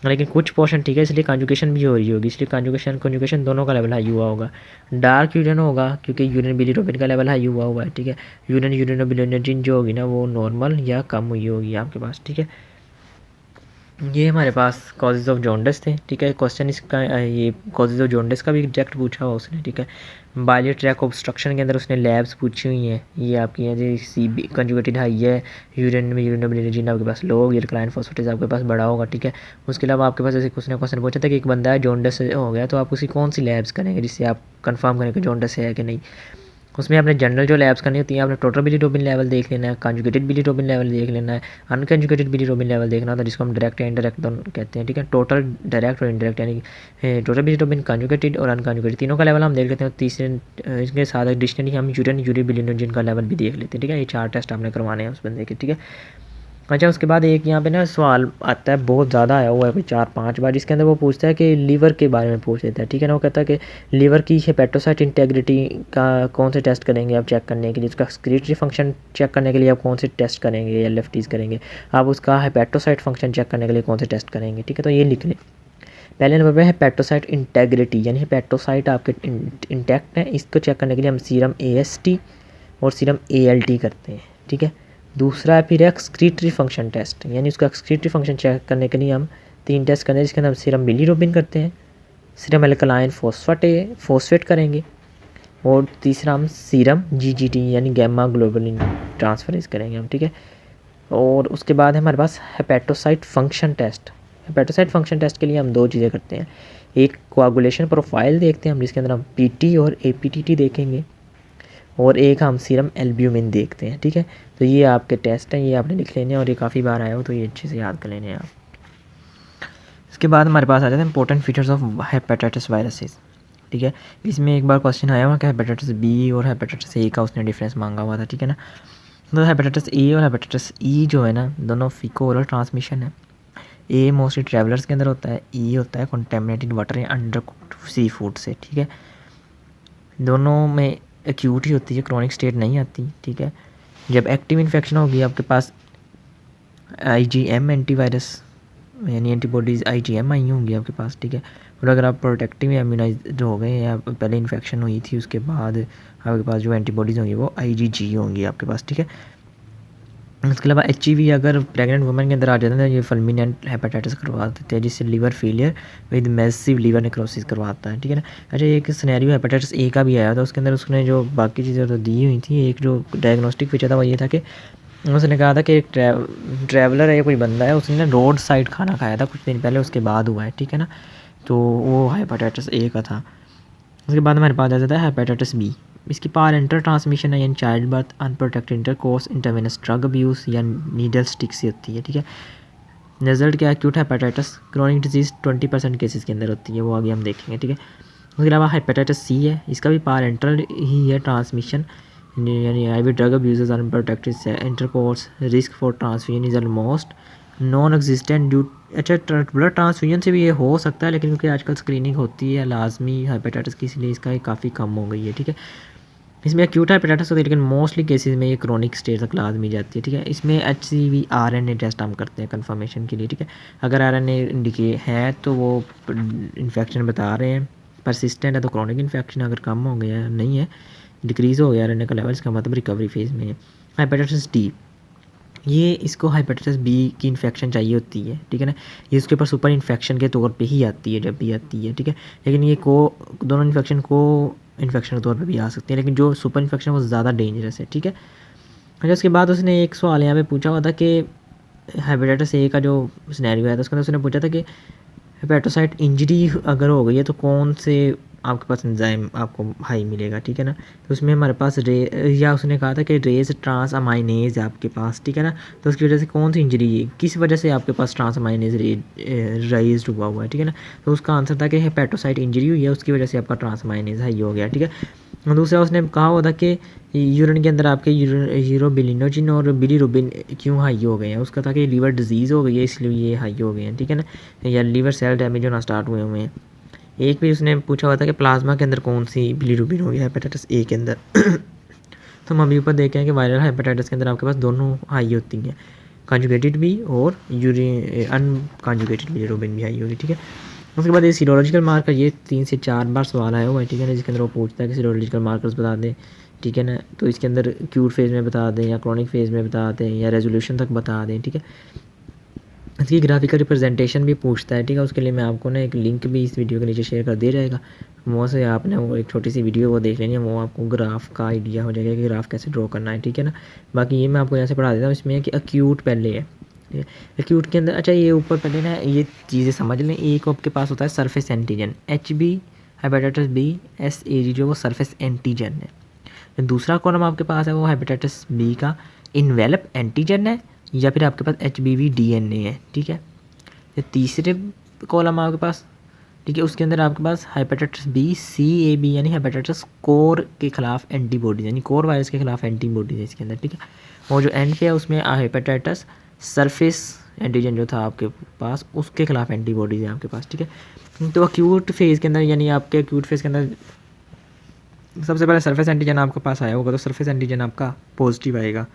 लेकिन कुछ पोर्शन ठीक है, इसलिए कंजुगेशन भी हो रही होगी, इसलिए कंजुगेशन दोनों का लेवल हाई हुआ होगा। डार्क यूरिन होगा क्योंकि यूरिन बिलीरुबिन का लेवल हाई हुआ है, ठीक है। यूरिनोबिलिनोजिन जो होगी ना वो नॉर्मल या कम हुई होगी आपके पास, ठीक है। ये हमारे पास कॉजेज़ ऑफ जॉन्डिस थे, ठीक है। क्वेश्चन इसका ये कॉजेज़ ऑफ जॉन्डिस का भी एग्जैक्ट पूछा हुआ उसने, ठीक है। बाइलियरी ट्रैक्ट ऑब्स्ट्रक्शन के अंदर उसने लैब्स पूछी हुई हैं, ये आपकी हैं जी CB कंजुगेटेड हाई है, यूरिन में यूरिनोबिलिनोजिन आपके पास लो होगी, अल्कलाइन फॉस्फेटेज आपके पास बड़ा होगा, ठीक है। उसके अलावा आपके पास जैसे उसने क्वेश्चन पूछा था कि एक बंदा है जॉन्डिस हो गया, तो आप उसकी कौन सी लैब्स करेंगे जिससे आप कंफर्म करें कि जॉन्डिस है कि नहीं। उसमें आपने जनरल जो लैब्स करनी होती हैं, आपने टोटल बिलीरुबिन लेवल देख लेना है, कंजुगेटेड बिलीरुबिन लेवल देख लेना है, अनकंजुगेटेड बिलीरुबिन लेवल देखना होता है, जिसको हम डायरेक्ट या इनडायरेक्ट दोनों कहते हैं, ठीक है। टोटल डायरेक्ट और इनडायरेक्ट यानी टोटल बिलीरुबिन कंजुगेटेड और अनकंजुगेटेड तीनों का लेवल हम देख लेते हैं। तीसरे इसके साथ एडिशनली हम यूरिबिलिनोजिन का लेवल भी देख लेते हैं, ठीक है। ये 4 टेस्ट आपने करवाने हैं उस बंदे के, ठीक है। अच्छा, उसके बाद एक यहाँ पे ना सवाल आता है, बहुत ज़्यादा आया हुआ है, कोई 4-5 बार, जिसके अंदर वो पूछता है कि लीवर के बारे में पूछ लेता है, ठीक है ना। वो कहता है कि लीवर की हेपेटोसाइट इंटेग्रिटी का कौन से टेस्ट करेंगे आप चेक करने के लिए, उसका एक्सक्रीटरी फंक्शन चेक करने के लिए आप कौन से टेस्ट करेंगे या LFTs करेंगे, आप उसका हेपेटोसाइट फंक्शन चेक करने के लिए कौन से टेस्ट करेंगे, ठीक है। तो ये लिख लें। पहले नंबर पे हेपेटोसाइट इंटेग्रिटी, यानी हेपेटोसाइट आपके इंटैक्ट है, इसको चेक करने के लिए हम सीरम AST और सीरम ALT करते हैं, ठीक है। दूसरा फिर है एक्सक्रीटरी फंक्शन टेस्ट, यानी उसका एक्सक्रीटरी फंक्शन चेक करने के लिए हम 3 टेस्ट करते हैं, जिसके अंदर हम सीरम बिलीरुबिन करते हैं, सीरम एल्कलाइन फॉस्फेट करेंगे, और तीसरा हम सीरम GGT यानी गैमा ग्लोबुलिन ट्रांसफरेज करेंगे हम, ठीक है। और उसके बाद हमारे पास hepatocyte function test. Hepatocyte function test के लिए हम 2 चीज़ें करते हैं, एक कोआगुलेशन प्रोफाइल देखते हैं हम, जिसके अंदर हम PT और APTT देखेंगे, और एक हम सीरम एल्ब्यूमिन देखते हैं, ठीक है। तो ये आपके टेस्ट हैं, ये आपने लिख लेने हैं, और ये काफ़ी बार आया हो तो ये अच्छे से याद कर लेने हैं आप। इसके बाद हमारे पास आ जाते हैं important features of hepatitis viruses, ठीक है। इसमें एक बार क्वेश्चन आया हुआ कि हेपेटाइटिस B और हेपेटाइटिस A का उसने डिफरेंस मांगा हुआ था, ठीक है ना। तो हेपेटाइटिस A और हेपेटाइटिस E जो है ना, दोनों फीको ओरल ट्रांसमिशन है। A मोस्टली ट्रैवलर्स के अंदर होता है, E होता है कंटेमिनेटेड वाटर या अंडर कुक्ड सी फूड से, ठीक है। दोनों में एक्यूट ही होती है, क्रॉनिक स्टेट नहीं आती, ठीक है। जब एक्टिव इन्फेक्शन होगी आपके पास IgM एंटीवायरस यानी एंटीबॉडीज़ IgM आई होंगी आपके पास, ठीक है। और अगर आप प्रोटेक्टिव इम्यूनाइज हो गए या पहले इन्फेक्शन हुई थी उसके बाद आपके पास जो एंटीबॉडीज़ होंगी वो IgG होंगी आपके पास, ठीक है। उसके अलावा HIV अगर प्रेग्नेंट वुमेन के अंदर आ जाता है तो ये फुलमिनेंट हेपेटाइटिस करवा देते हैं, जिससे liver failure with massive liver necrosis करवाता है, ठीक है ना। अच्छा, एक सिनेरियो हेपेटाइटिस A का भी आया था, उसके अंदर उसने जो बाकी चीज़ें तो दी हुई थी, एक जो डायग्नोस्टिक फीचर था वो ये था कि उसने कहा था कि एक ट्रैवलर है, कोई बंदा है, उसने ना रोड साइड खाना खाया था कुछ दिन पहले, उसके बाद हुआ है, ठीक है ना। तो वो हेपेटाइटिस A का था। उसके बाद हमारे पास आ जाता है हेपेटाइटिस B। इसकी पारेंटल ट्रांसमिशन है, यानी child birth, unprotected intercourse, intravenous drug abuse या नीडल स्टिक से होती है, ठीक है। रिजल्ट क्या है, acute hepatitis chronic disease 20% cases के अंदर होती है, वो आगे हम देखेंगे, ठीक है। उसके अलावा हेपेटाइटिस C है, इसका भी पारेंटल ही है ट्रांसमिशन, यानी IV drug abuse, unprotected intercourse, risk for transfusion is almost non existent due. अच्छा, ब्लड ट्रांसफ्यूजन से भी ये हो सकता है, लेकिन क्योंकि आजकल स्क्रीनिंग होती है लाजमी हेपेटाइटिस की, इसलिए इसका काफ़ी कम हो गई है, ठीक है। इसमें एक्यूट हेपेटाइटिस होती है, लेकिन मोस्टली केसेस में ये क्रोनिक स्टेज तक लाजमी जाती है, ठीक है। इसमें HCV RNA टेस्ट हम करते हैं कन्फर्मेशन के लिए, ठीक है। अगर RNA इंडिकेट है तो वो इन्फेक्शन बता रहे हैं, परसिस्टेंट है तो क्रोनिक इन्फेक्शन, अगर कम हो गया नहीं है, डिक्रीज़ हो गया RNA का लेवल, इसका मतलब रिकवरी फेज़ में है। हेपेटाइटिस D, ये इसको हेपेटाइटिस B की इन्फेक्शन चाहिए होती है, ठीक है ना। ये उसके ऊपर सुपर इन्फेक्शन के तौर पे ही आती है जब भी आती है, ठीक है। लेकिन ये दोनों इन्फेक्शन इन्फेक्शन के तौर पे भी आ सकती है, लेकिन जो सुपर इन्फेक्शन वो ज़्यादा डेंजरस है, ठीक है। अच्छा, उसके बाद उसने एक सवाल यहाँ पे पूछा हुआ था कि हेपेटाइटिस A का जो सिनेरियो है तो उसके अंदर उसने पूछा था कि हेपेटोसाइट इंजरी अगर हो गई है तो कौन से आपके पास एंजाइम आपको हाई मिलेगा, ठीक है ना। तो उसमें हमारे पास या उसने कहा था कि रेज ट्रांस अमाइनेज है आपके पास, ठीक है ना। तो उसकी वजह से कौन सी इंजरी है, किस वजह से आपके पास ट्रांस अमाइनेज रेज हुआ है, ठीक है ना। तो उसका आंसर था कि हेपेटोसाइट इंजरी हुई है, उसकी वजह से आपका ट्रांस अमाइनेज हाई हो गया, ठीक है। दूसरा उसने कहा हुआ था कि यूरिन के अंदर आपके यूरोबिलिनोजिन और बिलीरुबिन क्यों हाई हो गए हैं, उसका था कि लीवर डिजीज़ हो गई है इसलिए ये हाई हो गए हैं, ठीक है ना, या लीवर सेल डैमेज होना स्टार्ट हुए हैं। एक भी उसने पूछा हुआ था कि प्लाज्मा के अंदर कौन सी बिलीरुबिन हो गई हेपेटाइटिस A के अंदर। तो हम अभी ऊपर देखें कि वायरल हेपेटाइटिस के अंदर आपके पास दोनों हाई होती हैं, कॉन्जुगेटेड भी और अनकॉन्जुगेटेड बिलीरुबिन भी हाई होगी, ठीक है। उसके बाद ये सीरोलॉजिकल मार्कर, ये 3 से 4 बार सवाल आया हुआ है, ठीक है ना, जिसके अंदर वो पूछता है कि सीरोलॉजिकल मार्कर्स बता दें, ठीक है ना। तो इसके अंदर एक्यूट फेज़ में बता दें या क्रॉनिक फेज़ में बता दें या रेजोल्यूशन तक बता दें, ठीक है। इसकी ग्राफिकल रिप्रेजेंटेशन भी पूछता है, ठीक है। उसके लिए मैं आपको ना एक लिंक भी इस वीडियो के नीचे शेयर कर दे जाएगा, वहाँ से आपने वो एक छोटी सी वीडियो वो देख लेनी है, वो आपको ग्राफ का आइडिया हो जाएगा कि ग्राफ कैसे ड्रॉ करना है, ठीक है ना। बाकी ये मैं आपको यहाँ से पढ़ा देता हूँ, इसमें है कि एक्यूट पहले है, एक्यूट के अंदर। अच्छा, ये ऊपर पहले ना ये चीज़ें समझ लें। एक आपके पास होता है surface antigen, HB hepatitis B, SAG जो वो सरफेस एंटीजन है। दूसरा कॉलम आपके पास है वो हेपेटाइटिस B का इन्वेलप एंटीजन है, या फिर आपके पास HBV DNA है, ठीक है। ये तीसरे कॉलम आपके पास, ठीक है, उसके अंदर आपके पास हेपेटाइटिस B CAB यानी हेपेटाइटिस कोर के खिलाफ एंटीबॉडीज, यानी कोर वायरस के खिलाफ एंटीबॉडीज है इसके अंदर, ठीक है। और जो एंड पे है उसमें हेपेटाइटिस सरफेस एंटीजन जो था आपके पास उसके खिलाफ एंटीबॉडीज है आपके पास, ठीक है। तो एक्यूट फेज़ के अंदर, यानी आपके एक्यूट फेज़ के अंदर सबसे पहले सरफेस एंटीजन आपके पास आया होगा, तो सरफेस एंटीजन आपका पॉजिटिव आएगा।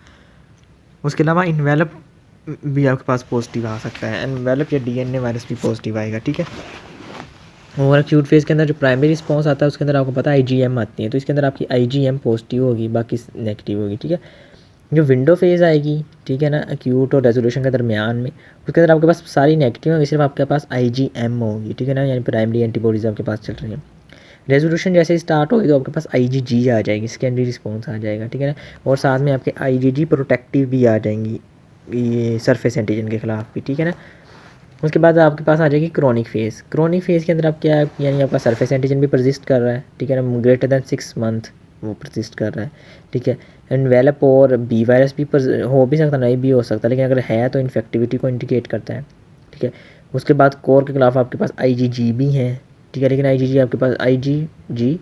उसके अलावा इन्वेलप भी आपके पास पॉजिटिव आ सकता है, इन्वेलप या DNA वायरस भी पॉजिटिव आएगा, ठीक है। और एक्यूट फेज़ के अंदर जो प्राइमरी रिस्पॉन्स आता है उसके अंदर आपको पता है IgM आती है, तो इसके अंदर आपकी IgM पॉजिटिव होगी, बाकी नेगेटिव होगी, ठीक है। जो विंडो फेज़ आएगी, ठीक है ना, एक्यूट और रेजोल्यूशन के दरमियान में, उसके अंदर आपके पास सारी नेगेटिव होगी, सिर्फ आपके पास IgM होगी, ठीक है ना, यानी प्राइमरी एंटीबॉडीज़ आपके पास चल रही हैं। रेजोल्यूशन जैसे ही स्टार्ट होगी तो आपके पास IgG आ जाएगी, सेकेंडरी रिस्पॉन्स आ जाएगा, ठीक है ना, और साथ में आपके IgG प्रोटेक्टिव भी आ जाएंगी ये सरफेस एंटीजन के ख़िलाफ़ भी, ठीक है ना। उसके बाद आपके पास आ जाएगी क्रॉनिक फेज़। क्रॉनिक फेज़ के अंदर आप क्या, यानी आपका सरफेस एंटीजन भी परसिस्ट कर रहा है, ठीक है ना, ग्रेटर दैन 6 मंथ वो परसिस्ट कर रहा है, ठीक है। एनवेलप और बी वायरस भी हो भी सकता, नहीं भी हो सकता, लेकिन अगर है तो इन्फेक्टिविटी को इंडिकेट करता है, ठीक है। उसके बाद कोर के खिलाफ आपके पास IgG भी है, ठीक है, लेकिन IgG आपके पास IgG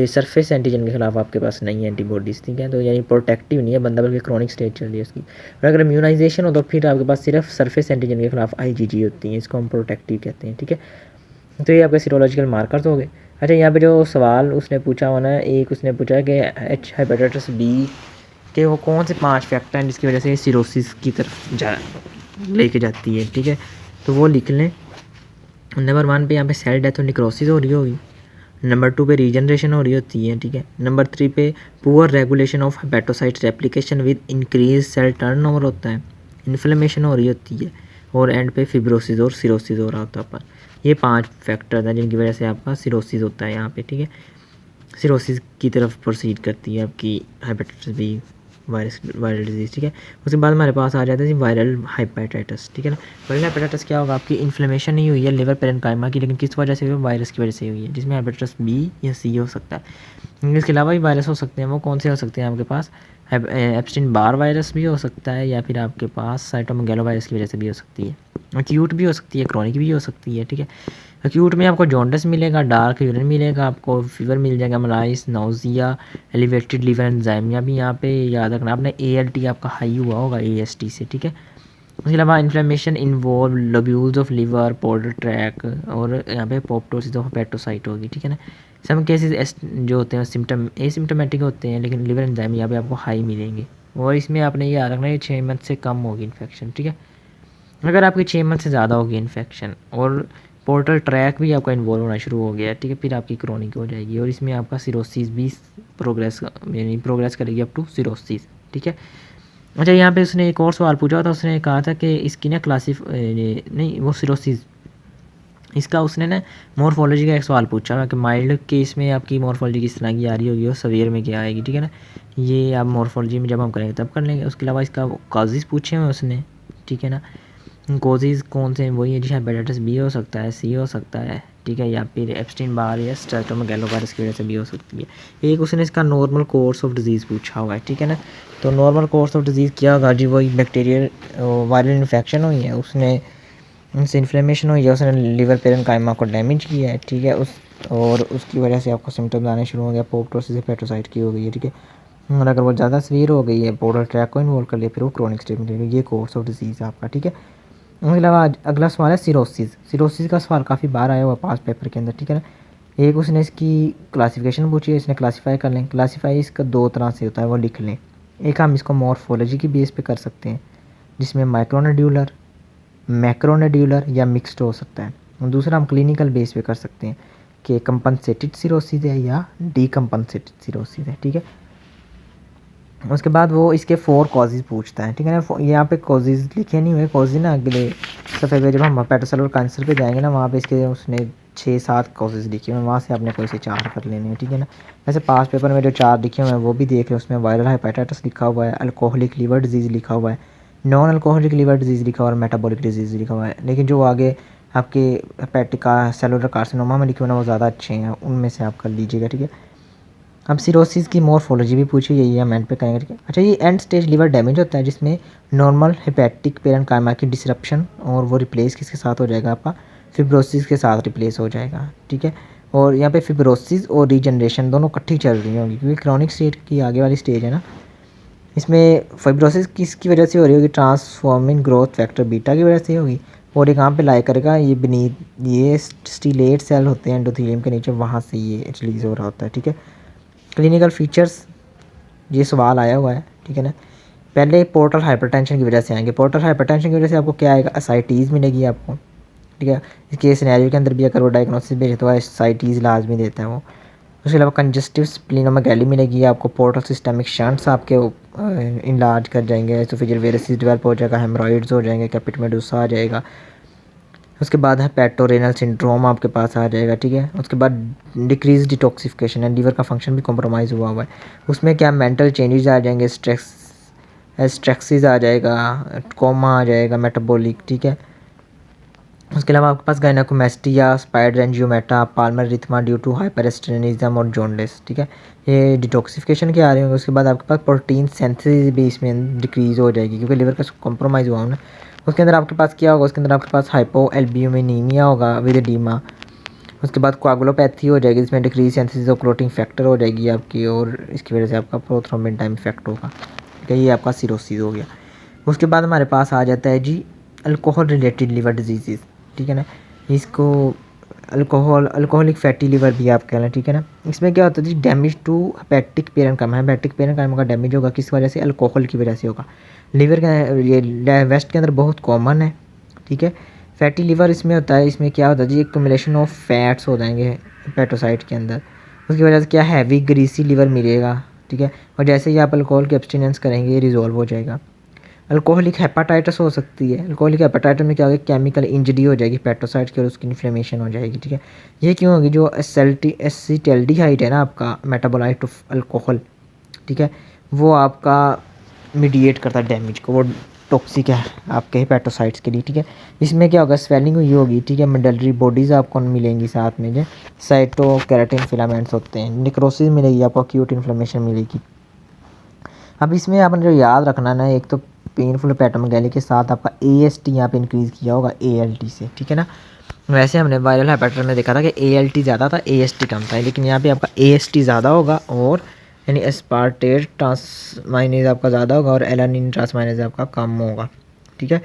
सरफेस एंटीजन के खिलाफ आपके पास नहीं है एंटीबॉडीज़, ठीक है, तो यानी प्रोटेक्टिव नहीं है बंदा, बल्कि क्रॉनिक स्टेज चल रही है उसकी। और अगर इम्यूनाइजेशन हो तो फिर आपके पास सिर्फ सरफेस एंटीजन के खिलाफ IgG होती है, इसको हम प्रोटेक्टिव कहते हैं, ठीक है। तो ये आपके सीरोलॉजिकल मार्कर्स हो गए। अच्छा, यहाँ पे जो सवाल उसने पूछा होना है, एक उसने पूछा है कि हेपेटाइटिस B के वो कौन से 5 फैक्टर हैं जिसकी वजह से सिरोसिस की तरफ लेके जाती है, ठीक है, तो वो लिख लें। नंबर 1 पे यहाँ पे सेल डेथ और निक्रोसिस हो रही होगी। नंबर 2 पे रीजनरेशन हो रही होती है, ठीक है। नंबर 3 पे poor regulation of hepatocytes replication with increase cell turnover होता है। इन्फ्लेमेशन हो रही होती है, और एंड पे फिब्रोसिस और सिरोसिस हो रहा होता है पर। ये 5 फैक्टर हैं जिनकी वजह से आपका सिरोसिस होता है यहाँ पे, ठीक है। सिरोसिस की तरफ प्रोसीड करती है आपकी हेपेटाइटिस B वायरल डिजीज़, ठीक है। उसके बाद हमारे पास आ जाता है वायरल हेपेटाइटिस, ठीक है ना। वायरल हेपेटाइटिस क्या होगा, आपकी इन्फ्लेमेशन नहीं हुई है लिवर पेरेन्काइमा की, लेकिन किस वजह से हुई, वायरस की वजह से हुई है, जिसमें हेपेटाइटिस B या C हो सकता है। इसके अलावा भी वायरस हो सकते हैं, वो कौन से हो सकते हैं आपके पास, एप्स्टीन बार वायरस भी हो सकता है, या फिर आपके पास साइटोमेगालो वायरस की वजह से भी हो सकती है। एक्यूट भी हो सकती है, क्रॉनिक भी हो सकती है, ठीक है। एक्यूट में आपको जॉन्डिस मिलेगा, डार्क यूरिन मिलेगा, आपको फीवर मिल जाएगा, मलाइस, नाउजिया, एलिवेटेड लिवर एंजाइमिया भी यहाँ पे याद रखना आपने। ALT आपका हाई हुआ होगा AST से, ठीक है। उसके अलावा inflammation involve lobules of liver, portal track, और यहाँ पे पोप्टोसिस ऑफ हेपेटोसाइट होगी, ठीक है ना। सम केसेस जो होते हैं सिम्टम एसिम्टोमेटिक होते हैं, लेकिन लिवर एंजाइम यहाँ पे आपको हाई मिलेंगे, और इसमें आपने ये याद रखना है 6 मंथ से कम होगी इन्फेक्शन, ठीक है। अगर आपकी 6 मंथ से ज़्यादा होगी इन्फेक्शन और पोर्टल ट्रैक भी आपका इन्वॉल्व होना शुरू हो गया, ठीक है, फिर आपकी क्रॉनिक हो जाएगी, और इसमें आपका सिरोसिस भी प्रोग्रेस करेगी अप टू सिरोसिस, ठीक है। अच्छा, यहाँ पे उसने एक और सवाल पूछा था, उसने कहा था कि इसकी ना नहीं वो सिरोसिस, इसका उसने ना मॉर्फोलॉजी का एक सवाल पूछा है कि माइल्ड केस में आपकी मॉर्फोलॉजी किस तरह की आ रही होगी और सवेयर में क्या आएगी, ठीक है ना। ये आप मॉर्फोलॉजी में जब हम करेंगे तब कर लेंगे। उसके अलावा इसका काजेज़ पूछे हुए उसने, ठीक है ना। कोजेज़ कौन से हैं, वही है जी, हेपेटाइटिस B हो सकता है, C हो सकता है, ठीक है, या फिर एप्स्टीन बार या साइटोमेगालो वायरस की वजह से भी हो सकती है। एक उसने इसका नॉर्मल कोर्स ऑफ डिजीज़ पूछा हुआ है, ठीक है ना। तो नॉर्मल कोर्स ऑफ डिजीज़ क्या होगा जी, वही बैक्टीरियल वायरल इन्फेक्शन हुई है, उसने उनसे इन्फ्लेमेशन हुई है, उसने लिवर पेरेन्काइमा को डैमेज किया है, ठीक है, और उसकी वजह से आपको सिम्टम्स आने शुरू हो गया, पोप्टोसिस हेपेटोसाइट की हो गई है, ठीक है। और अगर वो ज़्यादा सीवियर हो गई है, पोर्टल ट्रैक को इन्वॉल्व कर लिया, फिर वो क्रॉनिक स्टेज में चली गई। ये कोर्स ऑफ डिजीज़ आपका, ठीक है। उसके अलावा अगला सवाल है सिरोसिस। सिरोसिस का सवाल काफ़ी बार आया हुआ पास पेपर के अंदर, ठीक है ना। एक उसने इसकी क्लासिफिकेशन पूछी है, इसने क्लासीफाई कर लें। क्लासीफाई इसका 2 तरह से होता है, वो लिख लें। एक हम इसको मॉर्फोलॉजी की बेस पे कर सकते हैं, जिसमें माइक्रोनोड्यूलर, मैक्रोनोड्यूलर या मिक्स्ड हो सकता है। और दूसरा हम क्लिनिकल बेस पे कर सकते हैं कि कंपनसेटेड सिरोसिस है या डीकम्पनसेटेड सिरोसिस है, ठीक है। उसके बाद वो इसके 4 कॉजेज़ पूछता है, ठीक है ना। यहाँ पे कॉजेज़ लिखे नहीं हुए, कॉजेज़ ना अगले सफ़े पे जब हम हेपेटोसेलुलर कैंसर पे जाएंगे ना, वहाँ पे इसके उसने 6-7 कॉजेज़ लिखे हुए हैं, वहाँ से आपने कोई से 4 कर लेने हैं, ठीक है ना। वैसे पास पेपर में जो 4 लिखे हुए हैं वो भी देख लें, उसमें वायरल हेपेटाइटिस लिखा हुआ है, अल्कोहलिक लिवर डिजीज़ लिखा हुआ है, नॉन अल्कोहलिक लिवर डिजीज़ लिखा हुआ है और मेटाबॉलिक डिजीज़ लिखा हुआ है। लेकिन जो आगे आपके हेपेटिका सेलुलर कार्सिनोमा में लिखे हुए हैं वो ज़्यादा अच्छे हैं, उनमें से आप कर लीजिएगा, ठीक है। अब सिरोसिस की मॉर्फोलॉजी भी पूछी, यही हम एंड पे करेंगे, ठीक है। अच्छा, ये एंड स्टेज लिवर डैमेज होता है जिसमें नॉर्मल हेपेटिक पेरेन्काइमा की डिसरप्शन, और वो रिप्लेस किसके साथ हो जाएगा, आपका फिब्रोसिस के साथ रिप्लेस हो जाएगा, ठीक है। और यहाँ पे फिब्रोसिस और रीजनरेशन दोनों इकट्ठी चल रही होंगी, क्योंकि क्रॉनिक स्टेज की आगे वाली स्टेज है ना। इसमें फाइब्रोसिस किसकी वजह से हो रही होगी, ट्रांसफॉर्मिंग ग्रोथ फैक्टर बीटा की वजह से होगी, और ये कहाँ पे लाई करेगा, ये बीनीथ ये स्टीलेट सेल होते हैं एंडोथेलियम के नीचे, वहाँ से ये रिलीज़ हो रहा होता है, ठीक है। क्लिनिकल फीचर्स, ये सवाल आया हुआ है, ठीक है ना। पहले पोर्टल हाइपरटेंशन की वजह से आएंगे। पोर्टल हाइपरटेंशन की वजह से आपको क्या आएगा, एसाइटीज़ मिलेगी आपको, ठीक है। इसके सिनेरियो के अंदर भी अगर वो डायग्नोसिस भेजे तो एसाइटीज़ लाजमी देता है वो। उसके अलावा कंजस्टिव स्प्लीनोमेगाली मिलेगी आपको, पोर्टल सिस्टमिक शंट्स आपके इनलार्ज कर जाएंगे, एसोफेजियल वेरिसेस डेवलप हो जाएगा, हेमरॉइड्स हो जाएंगे, कैपिट मेडुसा आ जाएगा। उसके बाद है पेटोरेनल सिंड्रोम आपके पास आ जाएगा, ठीक है। उसके बाद डिक्रीज डिटॉक्सिफिकेशन है, लीवर का फंक्शन भी कॉम्प्रोमाइज़ हुआ है। उसमें क्या मेंटल चेंजेस आ जाएंगे, स्ट्रेक्सिस आ जाएगा, कोमा आ जाएगा मेटाबॉलिक, ठीक है। उसके अलावा आपके पास gynaecomastia, spider angiomata, palmar erythema due to hypersplenism और जॉन्डिस, ठीक है। ये डिटॉक्सिफिकेशन के आ रहे होंगे। उसके बाद आपके पास प्रोटीन सिंथेसिस भी इसमें डिक्रीज हो जाएगी क्योंकि लिवर का कॉम्प्रोमाइज़ हुआ है ना। उसके अंदर आपके पास क्या होगा, उसके अंदर आपके पास हाइपो एल्ब्यूमिनीमिया होगा विद एडीमा। उसके बाद कोआगुलोपैथी हो जाएगी, जिसमें decrease synthesis of clotting factor हो जाएगी आपकी, और इसकी वजह से आपका प्रोथ्रोम्बिन टाइम इफेक्ट होगा, ठीक है। ये आपका सिरोसिस हो गया। उसके बाद हमारे पास आ जाता है जी अल्कोहल रिलेटेड लिवर डिजीज़, ठीक है ना। इसको अल्कोहलिक फैटी लिवर भी आप कह लें, ठीक है ना। इसमें क्या होता है जी, डैमेज टू हेपेटिक पेरेन्काइम, हेपेटिक पेरेन्काइम का डैमेज होगा, किस वजह से, अल्कोहल की वजह से होगा। लिवर का ये वेस्ट के अंदर बहुत कॉमन है, ठीक है। फैटी लिवर इसमें होता है, इसमें क्या होता है जी, एक्यूमुलेशन ऑफ फैट्स हो जाएंगे हेपेटोसाइट के अंदर। उसकी वजह से क्या, हैवी ग्रीसी लिवर मिलेगा, ठीक है। और जैसे ही आप अल्कोहल की एब्सटिनेंस करेंगे ये रिजॉल्व हो जाएगा। अल्कोहलिक हेपाटाइटिस हो सकती है। अल्कोहलिक हेपाटाइटिस में क्या होगा, केमिकल इंजरी हो जाएगी पेट्रोसाइट्स की और उसकी इन्फ्लेमेशन हो जाएगी, ठीक है। ये क्यों होगी, जो एसिटाल्डिहाइड है ना आपका मेटाबोलाइट ऑफ अल्कोहल, ठीक है, वो आपका मीडिएट करता है डैमेज को, वो टॉक्सिक है आपके हेपेटोसाइट्स के लिए, ठीक है। इसमें क्या होगा, स्वेलिंग हुई होगी, ठीक है। मेडलरी बॉडीज़ आपको मिलेंगी साथ में, जो साइटोकेराटिन फिलामेंट्स होते हैं, निक्रोसिस मिलेगी आपको, एक्यूट इन्फ्लेमेशन मिलेगी। अब इसमें आपने जो याद रखना ना, एक तो पेनफुल हेपेटोमेगाली के साथ आपका AST यहाँ पे इंक्रीज़ किया होगा ALT से, ठीक है ना। वैसे हमने वायरल हेपेटाइटिस में देखा था कि ALT ज़्यादा था, AST कम था, लेकिन यहाँ पे आपका AST ज़्यादा होगा, और यानी एस्पार्टेट ट्रांसमाइनेज आपका ज़्यादा होगा और एलानिन ट्रांसमाइनेज आपका कम होगा, ठीक है।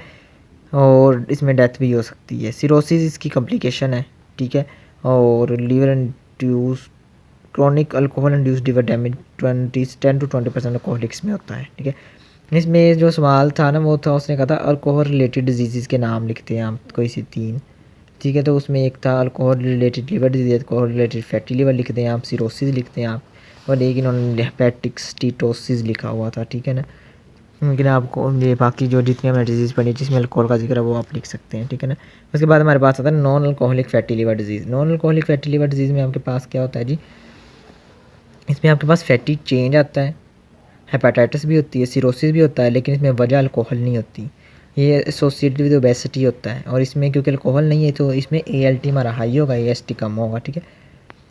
और इसमें डेथ भी हो सकती है। सिरोसिस इसकी कॉम्प्लिकेशन है, ठीक है। और liver induce chronic alcohol induced liver damage 10 to 20% alcoholics में होता है, ठीक है। इसमें जो सवाल था ना, वो था, उसने कहा था अल्कोहल रिलेटेड डिजीज़ के नाम लिखते हैं आप कोई सी 3, ठीक है। तो उसमें एक था alcohol related liver disease, alcohol related fatty liver लिखते हैं आप, सिरोसिस लिखते हैं आप, और एक इन्होंने हेपेटिक स्टीटोसिस लिखा हुआ था, ठीक है ना। लेकिन आपको ये बाकी जो जितनी हमने डिजीज़ पढ़ी जिसमें अल्कोहल का जिक्र है वो आप लिख सकते हैं, ठीक है ना। उसके बाद हमारे पास आता है non alcoholic fatty liver disease. Non alcoholic fatty liver disease में आपके पास क्या होता है जी, इसमें आपके पास फैटी चेंज आता है, हेपेटाइटिस भी होती है, सिरोसिस भी होता है, लेकिन इसमें वजह अल्कोहल नहीं होती, ये एसोसिएटेड विद ओबेसिटी होता है। और इसमें क्योंकि अल्कोहल नहीं है तो इसमें ALT हमारा हाई होगा, AST कम होगा, ठीक है।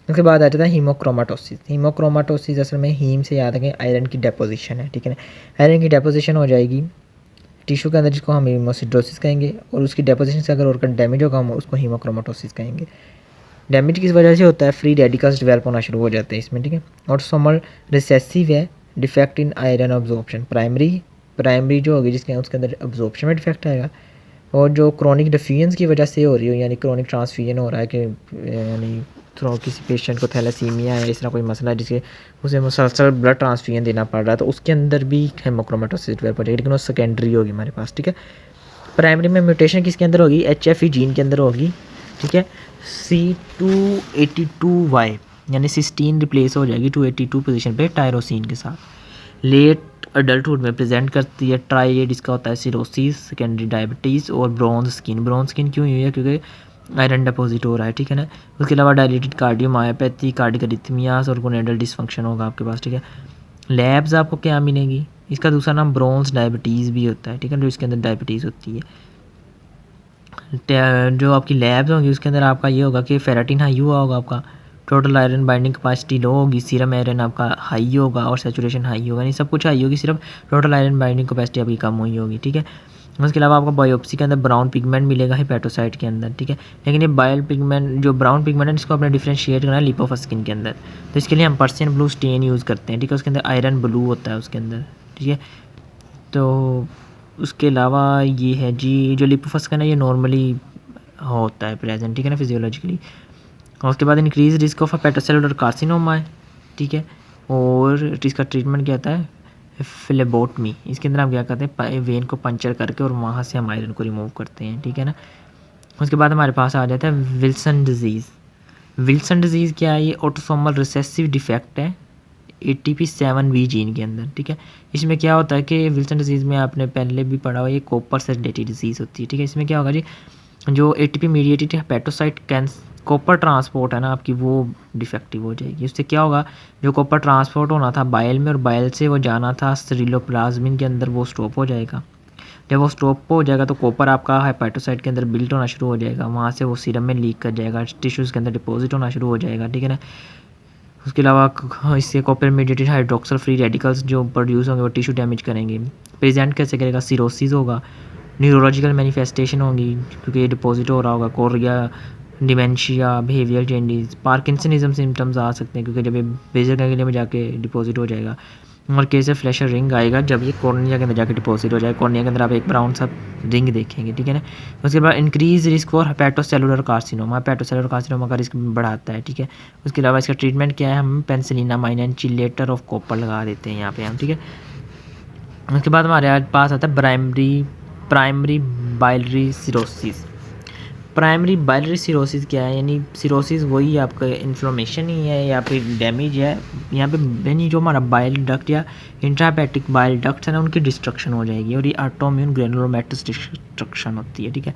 उसके बाद आ जाता है हीमोक्रोमाटोसिस। हीमोक्रोमाटोसिस असल में हीम से याद रखें आयरन की डेपोजिशन है, ठीक है ना। आयरन की डेपोजिशन हो जाएगी टिश्यू के अंदर, जिसको हम हीमोसिड्रोसिस कहेंगे, और उसकी डेपोजिशन से अगर ऑर्गन डैमेज होगा हम उसको हीमोक्रोमाटोसिस कहेंगे। डैमेज किस वजह से होता है, फ्री रेडिकल्स डेवलप होना शुरू हो जाते हैं इसमें, ठीक है। ऑटोसोमल रिसेसिव है, defect in iron absorption, primary जो होगी जिसके उसके अंदर अब्जॉर्प्शन में डिफेक्ट आएगा। और जो क्रोनिक डिफ्यूजन की वजह से हो रही हो, यानी क्रोनिक ट्रांसफ्यूजन हो रहा है कि यानी किसी पेशेंट को थैलेसीमिया है, इस तरह कोई मसला है जिसके उसे मुसलसल ब्लड ट्रांसफ्यूजन देना पड़ रहा है, तो उसके अंदर भी हेमोक्रोमाटोसिस डेवलप हो जाएगी, लेकिन वो सेकेंडरी होगी हमारे पास, ठीक है। प्राइमरी में म्यूटेशन किसके अंदर होगी, HFE जीन के अंदर होगी, ठीक है। C282Y यानी सिस्टीन रिप्लेस हो जाएगी 282 पोजीशन पे टायरोसिन के साथ। लेट अडल्टहुड में प्रेजेंट करती है ट्राइएड, इसका होता है सिरोसिस, सेकेंडरी डायबिटीज़ और ब्रॉन्ज स्किन। ब्रॉन्ज स्किन क्यों हुई है, क्योंकि आयरन डिपॉजिट हो रहा है, ठीक है ना। उसके अलावा डायलिटेड कार्डियोमायोपैथी, कार्डिक अरिथमियास और गोनेडल डिसफंक्शन होगा आपके पास, ठीक है। लैब्स आपको क्या मिलेंगी, इसका दूसरा नाम ब्रॉन्ज डायबिटीज़ भी होता है, ठीक है, जो इसके अंदर डायबिटीज़ होती है। जो आपकी लैब्स होंगी उसके अंदर आपका ये होगा कि फेराटिन हाई हुआ होगा, आपका टोटल आयरन बाइंडिंग कैपेसिटी लो होगी, सीरम आयरन आपका हाई होगा और सैचुरेशन हाई होगा, नहीं सब कुछ हाई होगी, सिर्फ टोटल आयरन बाइंडिंग कैपेसिटी आपकी कम हुई होगी, ठीक है। उसके अलावा आपको बायोप्सी के अंदर ब्राउन पिगमेंट मिलेगा हेपेटोसाइट के अंदर, ठीक है। लेकिन ये बायल पिगमेंट जो ब्राउन पिगमेंट है इसको अपने डिफ्रेंशिएट करना है लिपोफस्किन के अंदर, तो इसके लिए हम पर्सियन ब्लू स्टेन यूज़ करते हैं, ठीक है। उसके अंदर आयरन ब्लू होता है उसके अंदर, ठीक है। तो उसके अलावा ये है जी, जो लिपोफस्किन है ये नॉर्मली होता है प्रेजेंट, ठीक है ना, फिजियोलॉजिकली। और उसके बाद increase risk of hepatocellular carcinoma है, ठीक है। और इसका ट्रीटमेंट क्या होता है, फ्लेबोटमी। इसके अंदर हम क्या करते हैं, वेन को पंचर करके और वहाँ से हम आयरन को रिमूव करते हैं, ठीक है ना। उसके बाद हमारे पास आ जाता है विल्सन डिजीज़। विल्सन डिजीज़ क्या है? ये ऑटोसोमल रिसेसिव डिफेक्ट है ATP7B जीन के अंदर, ठीक है। इसमें क्या होता है कि विल्सन डिजीज़ में आपने पहले भी पढ़ा हो, ये कॉपर से रिलेटेड डिजीज़ होती है, ठीक है। इसमें क्या होगा जी, जो ATP mediated hepatocyte copper transport है ना आपकी, वो डिफेक्टिव हो जाएगी। उससे क्या होगा, जो कॉपर ट्रांसपोर्ट होना था बाइल में और बाइल से वो जाना था सेरिलोप्लाज्मिन के अंदर, वो स्टॉप हो जाएगा। जब वो स्टॉप हो जाएगा तो कॉपर आपका हेपेटोसाइट के अंदर बिल्ट होना शुरू हो जाएगा, वहाँ से वो सीरम में लीक कर जाएगा, टिश्यूज़ के अंदर डिपॉजिट होना शुरू हो जाएगा, ठीक है ना। उसके अलावा इससे copper mediated hydroxyl free radicals जो प्रोड्यूस होंगे वो टिश्यू डैमेज करेंगे। प्रेजेंट कैसे करेगा? सिरोसिस होगा, न्यूरोलॉजिकल मैनिफेस्टेशन होंगी क्योंकि ये डिपॉजिट हो रहा होगा, chorea, dementia, behaviour changes, parkinsonism symptoms आ सकते हैं क्योंकि जब ये बेजल गैंग्लिया में जाके डिपॉजिट हो जाएगा। और कैसे फ्लैशर रिंग आएगा जब ये कॉर्निया के अंदर जाके डिपॉजिट हो जाए। कॉर्निया के अंदर आप एक ब्राउन सा रिंग देखेंगे, ठीक है ना। उसके बाद increase risk for hepatocellular carcinoma, hepatocellular carcinoma का रिस्क बढ़ाता है, ठीक है। उसके अलावा इसका ट्रीटमेंट क्या है? हम पेनिसिलिनामाइन एंड चिलेटर ऑफ कॉपर लगा देते हैं यहाँ पे हम, ठीक है। उसके बाद हमारे पास आता है primary biliary cirrhosis. Primary biliary cirrhosis क्या है? यानी सिरोसिस वही आपका इन्फ्लेमेशन ही है या फिर डैमेज है यहाँ पे, यानी जो हमारा बाइल डक्ट या इंट्राहेपेटिक बाइल डक्ट है ना, उनकी डिस्ट्रक्शन हो जाएगी और ये ऑटोइम्यून ग्रेनुलोमेटस डिस्ट्रक्शन होती है, ठीक है।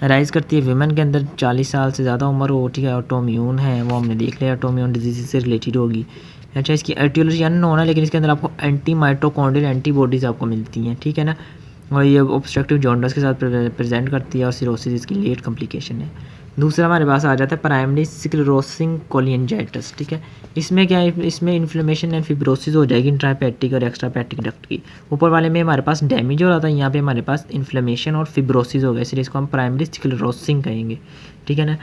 राइज करती है विमेन के अंदर 40 साल से ज़्यादा उम्र हो, ठीक है। ऑटोइम्यून है वो हमने देख लिया, ऑटोइम्यून डिजीज से रिलेटेड होगी। अच्छा, इसकी एटियोलॉजी अननोन है लेकिन इसके अंदर आपको एंटी माइटोकॉन्ड्रियल एंटीबॉडीज़ आपको मिलती हैं, ठीक है ना। और ये ऑब्स्ट्रक्टिव जॉन्डिस के साथ प्रेजेंट करती है और सिरोसिस इसकी लेट कॉम्प्लिकेशन है। दूसरा हमारे पास आ जाता है प्राइमरी स्क्लेरोसिंग कोलियंजाइटिस, ठीक है। इसमें क्या है? इसमें इन्फ्लेमेशन एंड फिब्रोसिस हो जाएगी इंट्राहेपेटिक और एक्स्ट्राहेपेटिक डक्ट की। ऊपर वाले में हमारे पास डैमेज हो रहा था, यहाँ पे हमारे पास इन्फ्लेमेशन और फिब्रोसिस हो गया, इसलिए इसको हम प्राइमरी स्क्लेरोसिंग कहेंगे, ठीक है ना।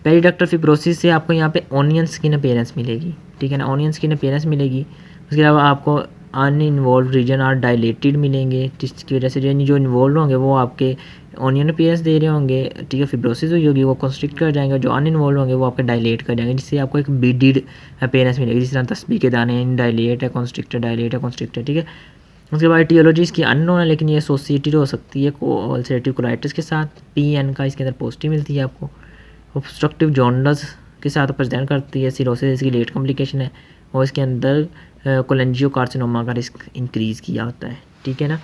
पेरिडक्टल फिब्रोसिस से आपको यहाँ पे ऑनियन स्किन अपीयरेंस मिलेगी, ठीक है ना, ऑनियन स्किन अपीयरेंस मिलेगी। उसके अलावा आपको अनइन्वॉल्व रीजन आर डायलेटेड मिलेंगे, जिसकी वजह से जो इन्वॉल्व होंगे वो आपके ऑनियन अपीयरेंस दे रहे होंगे, ठीक है। फिब्रोसिस हुई होगी वो कंस्ट्रिक्ट कर जाएंगे, जो अनइन्वॉल्व होंगे वो आपके डायलेट कर जाएंगे, जिससे आपको एक बीडिड अपीयरेंस मिलेगी, जिस तरह तस्बीह के दाने डायलेट है, कंस्ट्रिक्टेड, डायलेट है, कंस्ट्रिक्टेड, ठीक है। उसके बाद टियोलॉजी इसकी अननोन है लेकिन ये एसोसिएटेड हो सकती है अल्सरेटिव कोलाइटिस के साथ। PN का इसके अंदर पॉजिटिव मिलती है आपको। ऑब्स्ट्रक्टिव जॉन्डिस के साथ प्रेजेंट करती है। सिरोसिस इसकी लेट कॉम्प्लिकेशन है और इसके अंदर कोलेंजियोकार्सिनोमा का रिस्क इंक्रीज़ किया होता है, ठीक है ना।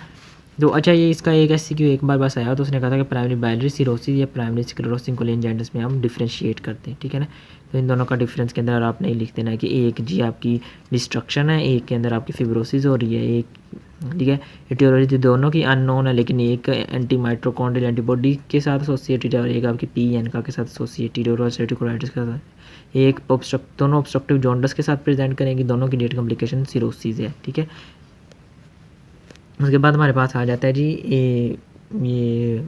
तो अच्छा, ये इसका एक SCQ एक बार बस आया तो उसने कहा था कि प्राइमरी बाइलरी सिरोसिस या प्राइमरी स्क्लेरोसिंग कोलियंजाइटिस में हम डिफ्रेंशिएट करते हैं, ठीक है ना। तो इन दोनों का डिफरेंस के अंदर आपने लिख देना है कि एक जी आपकी डिस्ट्रक्शन है, एक के अंदर आपकी फिब्रोसिस हो रही है, एक, ठीक है। एटियोलॉजी दोनों की अननोन है लेकिन एक एंटी माइटोकॉन्ड्रियल एंटीबॉडी के साथ एसोसिएटेड है और एक आपकी PN का के साथ एसोसिएटेड और अल्सरेटिव कोलाइटिस के साथ। एक दोनों ऑब्स्ट्रक्टिव जॉन्डिस के साथ प्रेजेंट करेंगी, दोनों की लेट कॉम्प्लिकेशन सिरोसिस है, ठीक है। उसके बाद हमारे पास आ जाता है जी ये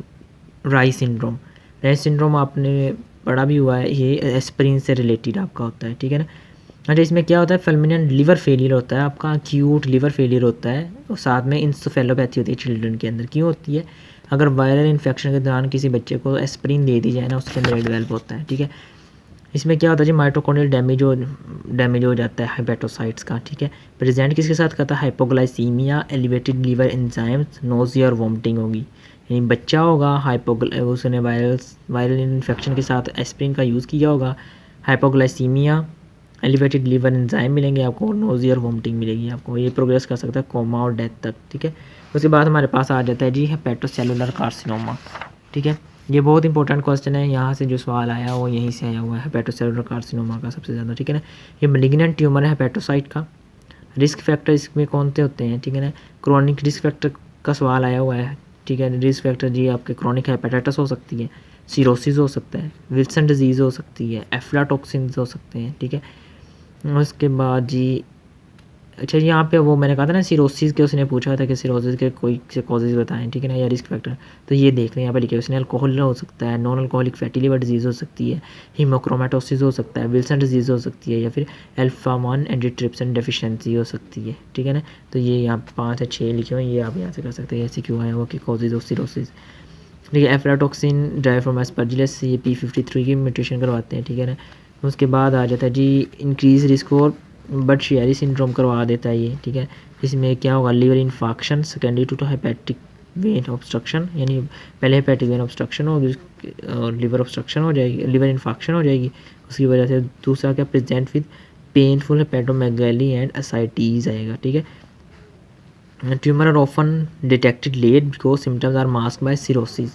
राइस सिंड्रोम। राइस सिंड्रोम आपने पढ़ा भी हुआ है, ये एस्पिरिन से रिलेटेड आपका होता है, ठीक है ना। अच्छा, इसमें क्या होता है? फल्मिनेंट लिवर फेलियर होता है आपका, एक्यूट लिवर फेलियर होता है और साथ में इंसेफेलोपैथी होती है चिल्ड्रन के अंदर। क्यों होती है? अगर वायरल इन्फेक्शन के दौरान किसी बच्चे को एस्पिरिन दे दी जाए ना, उसके अंदर डेवलप होता है, ठीक है। इसमें क्या होता है जी? माइटोकॉन्ड्रियल डैमेज हो जाता है हेपेटोसाइट्स का, ठीक है। प्रेजेंट किसके साथ करता है? Hypoglycaemia, elevated liver enzymes, nausea और वॉमिटिंग होगी। यानी बच्चा होगा उसने वायरल इन्फेक्शन के साथ एस्पिरिन का यूज़ किया होगा, हाइपोग्लाइसीमिया, एलिवेटेड लिवर एंजाइम मिलेंगे आपको और नोजिया और वॉमिटिंग मिलेगी आपको। ये प्रोग्रेस कर सकता है कोमा और डेथ तक, ठीक है। उसके बाद हमारे पास आ जाता है जी हेपेटोसेलुलर कार्सिनोमा, ठीक है। ये बहुत इंपॉर्टेंट क्वेश्चन है, यहाँ से जो सवाल आया वो यहीं से आया हुआ है, हेपेटोसेलुलर कार्सिनोमा का सबसे ज़्यादा, ठीक है ना। ये मैलिग्नेंट ट्यूमर है हेपेटोसाइट का। रिस्क फैक्टर इसमें कौन से होते हैं, ठीक है ना। क्रोनिक रिस्क फैक्टर का सवाल आया हुआ है, ठीक है। रिस्क फैक्टर जी आपके क्रोनिक हेपेटाइटिस हो सकती है, सिरोसिस हो सकता है, विल्सन डिजीज़ हो सकती है, एफ्लाटॉक्सिन हो सकते हैं, ठीक है। उसके बाद जी अच्छा, यहाँ पे वो मैंने कहा था ना सिरोसिस के, उसने पूछा था कि सिरोसिस के कोई से कॉजेज बताएं, ठीक है ना, या रिस्क फैक्टर। तो ये देख रहे हैं यहाँ पे लिखे, उसने अल्कोहल हो सकता है, non alcoholic fatty liver disease हो सकती है, हीमोक्रोमेटोसिस हो सकता है, विल्सन डिजीज़ हो सकती है, या फिर अल्फा-1 एंटीट्रिप्सिन डेफिशिएंसी हो सकती है, ठीक है ना। तो ये यहाँ 5 या 6 लिखे हुए हैं, ये आप यहाँ से कर सकते हैं। ऐसे क्यों आया हुआ कि कॉजेज ऑफ सिरोसिस, ठीक है। एफ्लाटॉक्सिन ड्राइव फ्रॉम एस्परजिलस, ये P53 की म्यूटेशन करवाते हैं, ठीक है ना। उसके बाद आ जाता है जी इंक्रीज रिस्क और बट-शेयरी सिंड्रोम करवा देता है ये, ठीक है। इसमें क्या होगा? Liver infection secondary to hepatic vein obstruction, यानी पहले हेपेटिक वेन ऑब्स्ट्रक्शन होगी और लिवर ऑब्स्ट्रक्शन हो जाएगी, लिवर इन्फेक्शन हो जाएगी उसकी वजह से। दूसरा क्या, present with painful hepatomegaly and ascites आएगा, ठीक है। Tumour are often detected late because symptoms are mask by cirrhosis.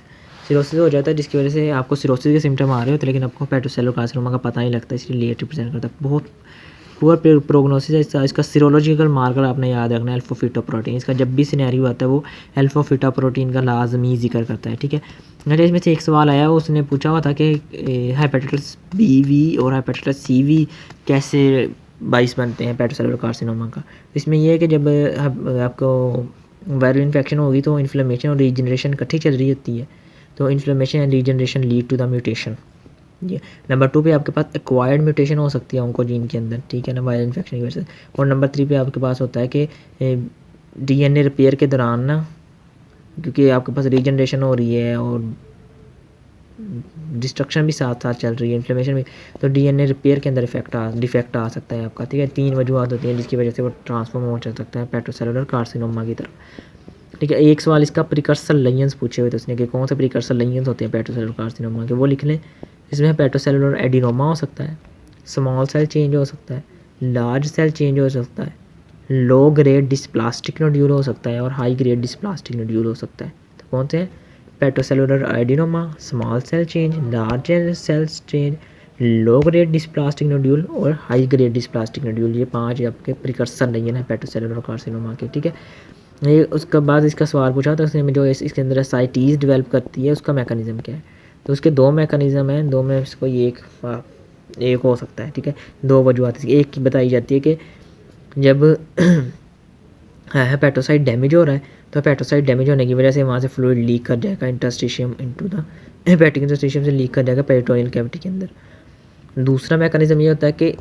Cirrhosis हो जाता है जिसकी वजह से आपको सिरोसिस के सिम्टम आ रहे होते हैं लेकिन आपको हेपेटोसेलुलर कार्सिनोमा का पता नहीं लगता, इसलिए लेट रिप्रेजेंट करता है। बहुत पुअर प्रोग्नोसिस है इसका। सीरोलॉजिकल मार्कर आपने याद रखना है अल्फा फीटा प्रोटीन। इसका जब भी सिनेरियो आता है वो अल्फा फीटा प्रोटीन का लाजमी जिक्र करता है, ठीक है। अच्छा, इसमें से एक सवाल आया, उसने पूछा हुआ था कि हेपेटाइटिस बी वी और हेपेटाइटिस सी वी कैसे बाइस बनते हैं हेपेटोसेलुलर कार्सिनोमा का। इसमें यह है कि जब आपको वायरल इन्फेक्शन होगी तो इन्फ्लेमेशन और रीजनरेशन इकट्ठी चल रही होती है, तो inflammation and regeneration lead to the mutation. ये नंबर 2 पे आपके पास एक्वायर्ड म्यूटेशन हो सकती है ऑन्कोजीन के अंदर, ठीक है ना, वायरल इन्फेक्शन की वजह से। और नंबर 3 पे आपके पास होता है कि डीएनए रिपेयर के दौरान ना, क्योंकि आपके पास रीजनरेशन हो रही है और डिस्ट्रक्शन भी साथ साथ चल रही है, इन्फ्लेमेशन भी, तो डीएनए रिपेयर के अंदर डिफेक्ट आ सकता है आपका, ठीक है। 3 वजूहत होती हैं जिसकी वजह से वो ट्रांसफॉर्म हो सकता है हेपेटोसेलुलर कार्सिनोमा की तरफ, ठीक है। एक सवाल इसका प्रिकर्सर लाइंस पूछे हुए थे उसने कि कौन से प्रिकर्सर लाइंस होते हैं हेपेटोसेलुलर कार्सिनोमा के, वो लिख लें। इसमें हेपेटोसेलुलर एडिनोमा हो सकता है, स्मॉल सेल चेंज हो सकता है, लार्ज सेल चेंज हो सकता है, लो ग्रेड डिस्प्लास्टिक नोड्यूल हो सकता है और हाई ग्रेड डिस्प्लास्टिक नोड्यूल हो सकता है। तो कौन से हैं? Hepatocellular adenoma, small cell change, large cell change, low grade dysplastic nodule और हाई ग्रेड डिस्प्लास्टिक नोड्यूल। ये 5 आपके प्रिकर्सर नहीं है हेपेटोसेलुलर कार्सिनोमा के, ठीक है। ये उसके बाद इसका सवाल पूछा था उसने, जो इसके अंदर एसाइटीज़ डेवलप करती है उसका मैकेनिज़्म क्या है। तो उसके 2 मैकेनिज़्म हैं, 2 में से कोई एक हो सकता है, ठीक है। 2 वजूहत एक की बताई जाती है कि जब हेपेटोसाइट डैमेज हो रहा है तो हेपेटोसाइट डैमेज होने की वजह से वहाँ से फ्लूइड लीक कर जाएगा interstitium into the hepatic interstitium से लीक कर जाएगा पेरिटोनियल कैविटी के अंदर। दूसरा मैकेनिज्म ये होता है कि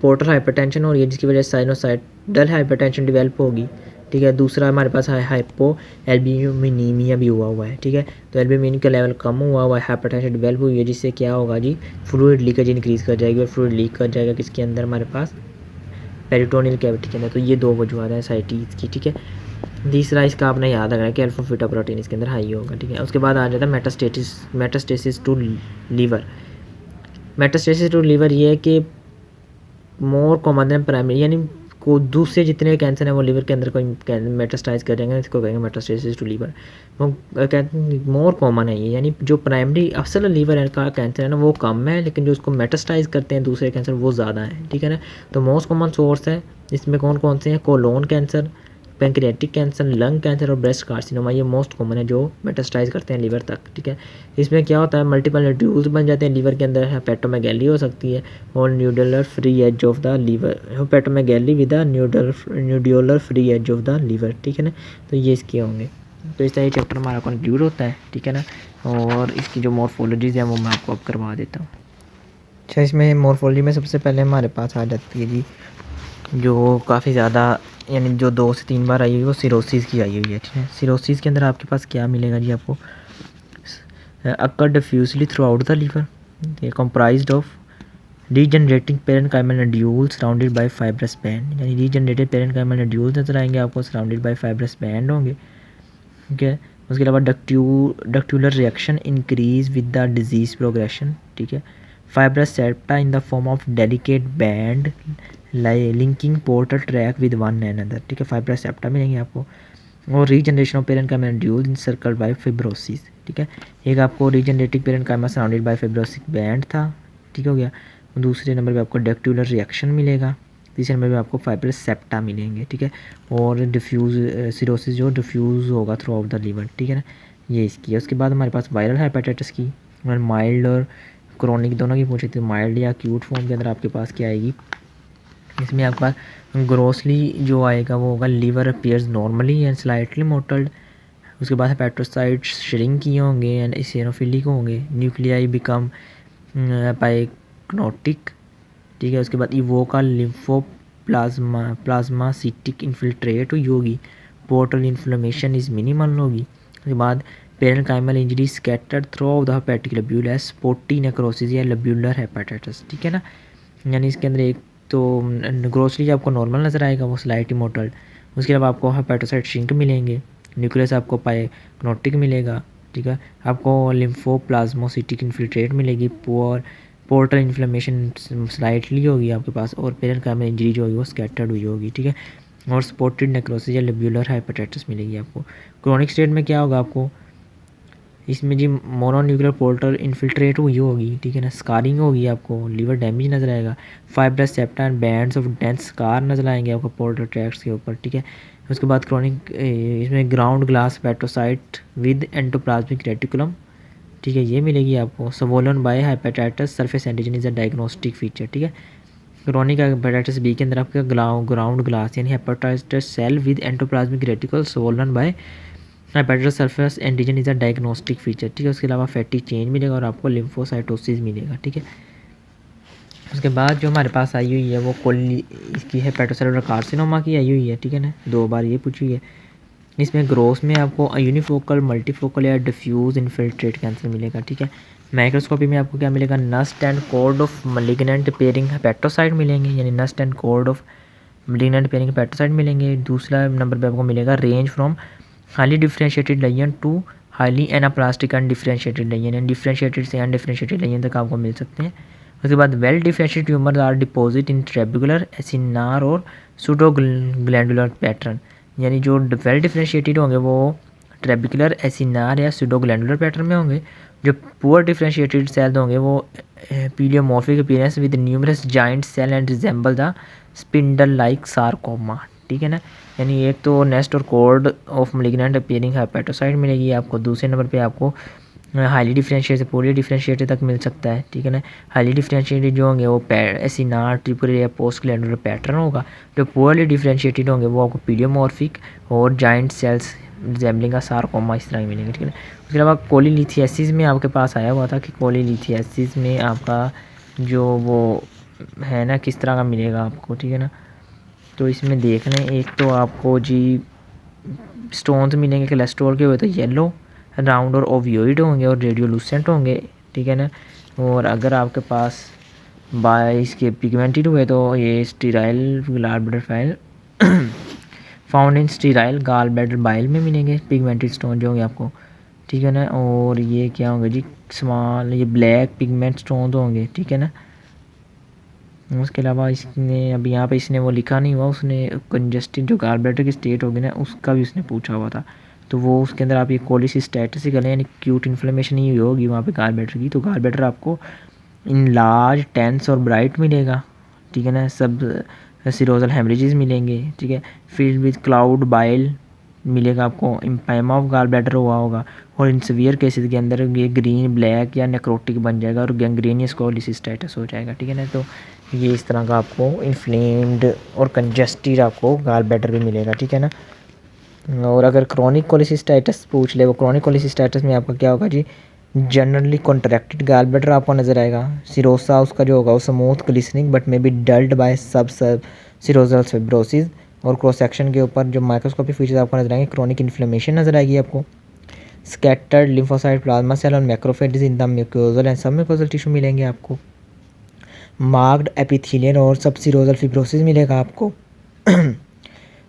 पोर्टल हाइपरटेंशन हो रही है जिसकी वजह से साइनोसाइडल हाइपरटेंशन डेवलप होगी, ठीक है। दूसरा हमारे पास हाइपो एल्ब्यूमिनीमिया भी हुआ है, ठीक है। तो एल्ब्यूमिन का लेवल कम हुआ है, हाइपरटेंशन डेवलप हुई है, जिससे क्या होगा जी, फ्लूइड लीकेज इंक्रीज़ कर जाएगी और फ्लूइड लीक कर जाएगा किसके अंदर, हमारे पास पेरिटोनियल कैविटी के अंदर। तो ये 2 वजूहत हैं एसाइटीज़ की, ठीक है। तीसरा इसका आपने याद रखना है कि अल्फा फीटा प्रोटीन इसके अंदर हाई होगा, ठीक है। उसके बाद आ जाता है metastasis to liver. Metastasis to liver ये है कि मोर कॉमन देन प्राइमरी, यानी को दूसरे जितने कैंसर हैं वो लीवर के अंदर कोई मेटास्टाइज कर जाएंगे, इसको कहेंगे मेटास्टेसिस टू लीवर। वो कहते हैं मोर कॉमन है ये, यानी जो प्राइमरी असल लीवर का कैंसर है ना वो कम है, लेकिन जो उसको मेटास्टाइज करते हैं दूसरे कैंसर वो ज़्यादा है, ठीक है ना। तो मोस्ट कॉमन सोर्स है इसमें कौन कौन से हैं, colon cancer, pancreatic cancer, lung cancer और ब्रेस्ट कार्सिनोमा, ये मोस्ट कॉमन है जो मेटास्टाइज करते हैं लीवर तक, ठीक है। इसमें क्या होता है, मल्टीपल नोड्यूल्स बन जाते हैं लीवर के अंदर, हेपेटोमेगाली हो सकती है और nodular free edge of the liver, hepatomegaly with nodular free edge of the liver, ठीक है ना। तो ये इसके होंगे। तो इस तरह ये चैप्टर हमारा कंक्लूड होता है, ठीक है ना। और इसकी जो मॉर्फोलॉजीज़ हैं वो मैं आपको अब करवा देता हूँ। अच्छा, इसमें मॉर्फोलॉजी में सबसे पहले हमारे पास आ जाती है जी जो काफ़ी ज़्यादा, यानी जो 2 से 3 बार आई हुई वो सिरोसिस की आई हुई है, ठीक है। सिरोसिस के अंदर आपके पास क्या मिलेगा जी, आपको occur diffusely throughout the liver, ये comprised of regenerating parenchymal nodule surrounded by fibrous band, यानी रीजनरेटेड पेरेन्काइमल नोड्यूल नजर आएंगे आपको, सराउंडेड बाय फाइब्रस बैंड होंगे, ठीक है। उसके अलावा ductular reaction increase with the disease progression, ठीक है। Fibrous septa in the form of delicate band linking portal track with one another, ठीक है। फाइब्रस सेप्टा मिलेंगे आपको। और regeneration of parenchymal nodule in circle by fibrosis, ठीक है। एक आपको regenerative parenchyma surrounded by fibrotic band था, ठीक हो गया। दूसरे नंबर पे आपको डक्टुलर रिएक्शन मिलेगा, तीसरे नंबर पे आपको फाइब्रस सेप्टा मिलेंगे, ठीक है। और डिफ्यूज सिरोसिस जो डिफ्यूज़ होगा थ्रू आउट द लीवर, ठीक है ना, ये इसकी है। उसके बाद हमारे पास वायरल हेपेटाइटिस की, माइल्ड और क्रोनिक दोनों की पूछी थी। माइल्ड या एक्यूट फॉर्म के अंदर आपके पास क्या आएगी, इसमें आपके पास ग्रोसली जो आएगा वो होगा liver appears normally and slightly mottled. उसके बाद हेपेटोसाइट्स श्रिंक किए होंगे एंड इसिनोफिलिक होंगे, न्यूक्लियाई बिकम पाइक्नोटिक, ठीक है। उसके बाद इवोका प्लाज्मासिटिक इन्फिल्ट्रेट हुई होगी, पोर्टल इन्फ्लेमेशन इज मिनिमल होगी। उसके बाद parenchymal injury scattered throughout the hepatic lobule as spotty necrosis या लब्यूलर हेपेटाइटिस, ठीक है ना। यानी इसके अंदर एक तो ग्रोसली आपको नॉर्मल नज़र आएगा वो स्लाइटली मोटल्ड, उसके अलावा आपको हेपेटोसाइट श्रिंक मिलेंगे न्यूक्लियस आपको पाइक्नोटिक मिलेगा, ठीक है। आपको लिम्फोप्लाज्मोसिटिक इन्फिल्ट्रेट मिलेगी, पोर्टल इन्फ्लेमेशन स्लाइटली होगी आपके पास, और पेरेन्काइमल इंजरी जो होगी वो स्कैटर्ड हुई होगी, ठीक है। और स्पॉटेड नेक्रोसिस या लेब्यूलर हाइपेटाइटिस मिलेगी आपको। क्रोनिक स्टेट में क्या होगा आपको, इसमें जी मोनोन्यूक्लियर पोर्टल इन्फिल्ट्रेट हुई होगी, ठीक है ना, स्कारिंग होगी, आपको लिवर डैमेज नजर आएगा, fibrous septa and bands of dense scar नजर आएंगे आपको पोर्टल ट्रैक्ट्स के ऊपर, ठीक है। उसके बाद क्रोनिक इसमें ground glass hepatocyte with endoplasmic reticulum, ठीक है, ये मिलेगी आपको। Swollen by hepatitis surface antigen is a diagnostic feature, ठीक है। क्रोनिक हेपेटाइटिस बी के अंदर आपका ग्राउंड ग्लास यानी hepatitis cell with endoplasmic reticle swollen by hepatitis surface antigen is a diagnostic feature, ठीक है। उसके अलावा फैटी चेंज मिलेगा और आपको लिम्फोसाइटोसिस मिलेगा, ठीक है। उसके बाद जो हमारे पास आई हुई है वो कोली इसकी हेपेटोसेलुलर कार्सिनोमा की आई हुई है, ठीक है ना, 2 बार ये पूछी है। इसमें ग्रोस में आपको यूनिफोकल, मल्टीफोकल या डिफ्यूज इन्फिल्ट्रेट कैंसर मिलेगा, ठीक है। माइक्रोस्कोपी में आपको क्या मिलेगा, nest and cord of malignant appearing hepatocyte मिलेंगे, यानी nest and cord of malignant appearing hepatocyte मिलेंगे। दूसरा नंबर पे आपको मिलेगा range from highly differentiated lesion to highly anaplastic undifferentiated lesion, यानी डिफ्रेंशिएटेड से अनडिफ्रेंशिएटेड लेजन तक आपको मिल सकते हैं। उसके बाद well differentiated tumour are deposit in trabecular, acinar और सूडो ग्लैंडुलर पैटर्न, यानी जो वेल डिफ्रेंशिएटेड होंगे वो ट्रेबिकुलर, एसिनार या सूडो ग्लैंडुलर पैटर्न में होंगे। जो पुअर डिफ्रेंशिएटेड सेल्स होंगे वो pleomorphic appearance with numerous giant cell and resemble the spindle like sarcoma, ठीक है ना। यानी एक तो नेस्ट और cord of malignant appearing hepatocyte मिलेगी आपको। दूसरे नंबर पे आपको हाईली डिफ्रेंशिएटेड से पूरी डिफ्रेंशिएटेड तक मिल सकता है, ठीक है ना। हाईली डिफ्रेंशिएटेड जो होंगे वो एसिनार, ट्रिपुलर या पोस्ट ग्लैंडुलर पैटर्न होगा। जो पुअरली डिफ्रेंशिएटेड होंगे वो आपको पीलियोमॉर्फिक और जॉइंट सेल्स रिजेंबलिंग का सारकोमा इस तरह ही मिलेंगे, ठीक है ना। उसके अलावा कोलीलिथियासिस में आपके पास आया हुआ था कि कोलीलिथियासिस में आपका जो वो है ना किस तरह का मिलेगा आपको, ठीक है ना। तो इसमें देख लें, एक तो आपको जी स्टोन्स मिलेंगे कोलेस्ट्रॉल के हुए तो येलो, राउंड और ओवियोइड होंगे और रेडियोलुसेंट होंगे, ठीक है ना। और अगर आपके पास बाईस के पिगमेंटेड हुए तो ये sterile gall bladder file found in sterile gall bladder bile में मिलेंगे पिगमेंटेड स्टोन जो होंगे आपको, ठीक है ना। और ये क्या होंगे जी स्मॉल ये ब्लैक पिगमेंट स्टोन होंगे, ठीक है ना। उसके अलावा इसने अभी यहाँ पे इसने वो लिखा नहीं हुआ, उसने कंजस्टेड जो गाल ब्लैडर की स्टेट होगी ना उसका भी उसने पूछा हुआ था, तो वो उसके अंदर आप ये कोलिसिस्टेटिस कर लें, यानी क्यूट इन्फ्लेमेशन ही होगी वहाँ पे गाल ब्लैडर की। तो गाल ब्लैडर आपको इन लार्ज टेंस और ब्राइट मिलेगा, ठीक है ना। सब सिरोजल हेमरेजेस मिलेंगे, ठीक है। फिल्ड विद क्लाउड बाइल मिलेगा आपको, इम्पाइमा ऑफ गाल ब्लैडर हुआ होगा, और इन सीवियर केसेस के अंदर ये ग्रीन, ब्लैक या नेक्रोटिक बन जाएगा और गैंग्रेनियस कोलिसिस्टेटिस हो जाएगा, ठीक है ना। तो ये इस तरह का आपको इन्फ्लेम्ड और कंजस्टेड आपको गाल ब्लैडर भी मिलेगा, ठीक है ना। और अगर क्रोनिक कोलिसिस्टाइटिस पूछ ले, वो क्रोनिक कोलिसिस्टाइटिस में आपका क्या होगा जी, जनरली कॉन्ट्रैक्टेड गाल ब्लैडर आपको नज़र आएगा। सिरोसा उसका जो होगा वो smooth glistening but may be dulled by subserosal fibrosis. और क्रॉस सेक्शन के ऊपर जो माइक्रोस्कोपिक फीचर्स आपको नजर आएंगे, क्रोनिक इन्फ्लेमेशन नजर आएगी आपको, स्कैटर्ड लिम्फोसाइट प्लाज्मा सेल और macrophages in the mucosal and सब म्यूकोजल टिश्यू मिलेंगे आपको, मार्क्ड एपिथेलियल और सब सिरोजल फिब्रोसिस मिलेगा आपको।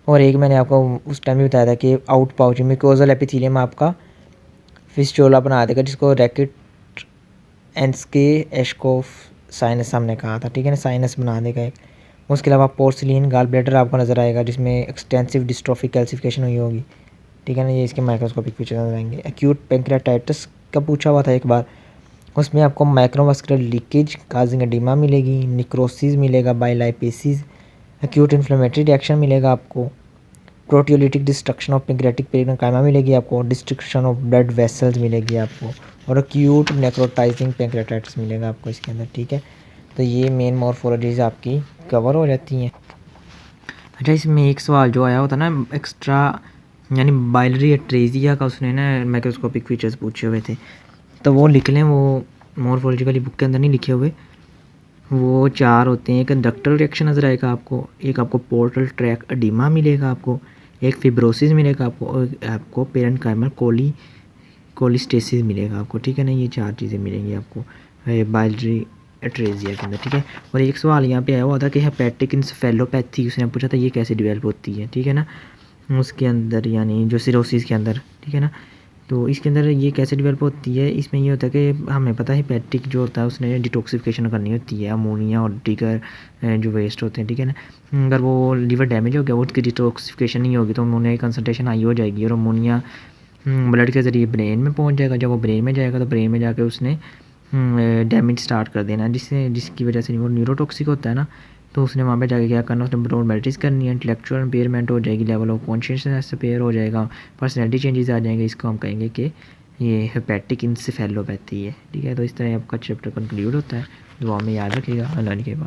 और एक मैंने आपको उस टाइम भी बताया था कि आउट पाउच म्यूकोजल एपिथेलियम आपका फिस्टुला बना देगा, जिसको रैकेट एंस्के एशकोफ साइनस हमने कहा था, ठीक है ना, साइनस बना देगा एक। उसके अलावा पोर्सिलिन गाल ब्लैडर आपको नज़र आएगा जिसमें एक्सटेंसिव डिस्ट्रोफिक कैल्सिफिकेशन हुई होगी, ठीक है ना। ये इसके माइक्रोस्कोपिक फीचर नजर आएंगे। एक्यूट पेंक्रियाटाइटिस का पूछा हुआ था एक बार, उसमें आपको माइक्रोवास्कुलर लीकेज काजिंग एडिमा मिलेगी, निक्रोसिस मिलेगा, बाइलाइपेसिस, एक्यूट इन्फ्लेमेटरी रिएक्शन मिलेगा आपको, proteolytic destruction of pancreatic parenchyma मिलेगी आपको, डिस्ट्रक्शन ऑफ ब्लड वेसल्स मिलेगी आपको, और एक्यूट नेक्रोटाइजिंग पेंक्रियाटाइटिस मिलेगा आपको इसके अंदर, ठीक है। तो ये मेन मॉर्फोलॉजीज आपकी कवर हो जाती हैं। अच्छा, इसमें एक सवाल जो आया होता ना एक्स्ट्रा, यानी बाइलरी एट्रेजिया का उसने ना माइक्रोस्कोपिक फीचर्स पूछे हुए थे, तो वो लिख लें, वो मॉर्फोलॉजिकली बुक के अंदर नहीं लिखे हुए, वो 4 होते हैं। एक डक्टल रिएक्शन नजर आएगा आपको, एक आपको पोर्टल ट्रैक एडिमा मिलेगा आपको, एक फिब्रोसिस मिलेगा आपको, और आपको पेरेन्काइमल कोलिस्टेसिस मिलेगा आपको, ठीक है ना। ये 4 चीज़ें मिलेंगी आपको बाइलरी एट्रेजिया के अंदर, ठीक है। और एक सवाल यहाँ पे आया हुआ था कि हेपेटिक इंसेफेलोपैथी उसने पूछा था ये कैसे डेवलप होती है, ठीक है ना। उसके अंदर यानी जो सिरोसिस के अंदर, ठीक है ना। तो इसके अंदर ये कैसे डेवलप होती है, इसमें ये होता है कि हमें पता है हेपेटिक जो होता है उसने डिटॉक्सिफिकेशन करनी होती है अमोनिया और दीगर जो वेस्ट होते हैं, ठीक है ना। अगर वो लीवर डैमेज हो गया, वो उसकी डिटॉक्सिफिकेशन नहीं होगी तो अमोनिया की कंसनट्रेशन हाई हो जाएगी और अमोनिया ब्लड के ज़रिए ब्रेन में पहुंच जाएगा। जब वो ब्रेन में जाएगा तो ब्रेन में जाके उसने डैमेज स्टार्ट कर देना है, जिसकी वजह से वो न्यूरोटॉक्सिक होता है ना। तो उसने वहाँ पे जाके क्या करना, उसने प्रोबेबिलिटीज़ करनी है, इंटेलेक्चुअल इम्पेयरमेंट हो जाएगी, लेवल ऑफ कॉन्शियसनेस इम्पेयर हो जाएगा, पर्सनैलिटी चेंजेस आ जाएंगे। इसको हम कहेंगे कि ये हेपेटिक इंसेफेलोपैथी है, ठीक है। तो इस तरह आपका चैप्टर कंक्लूड होता है। दुआ में याद रखिएगा। अल्लाह के बाद।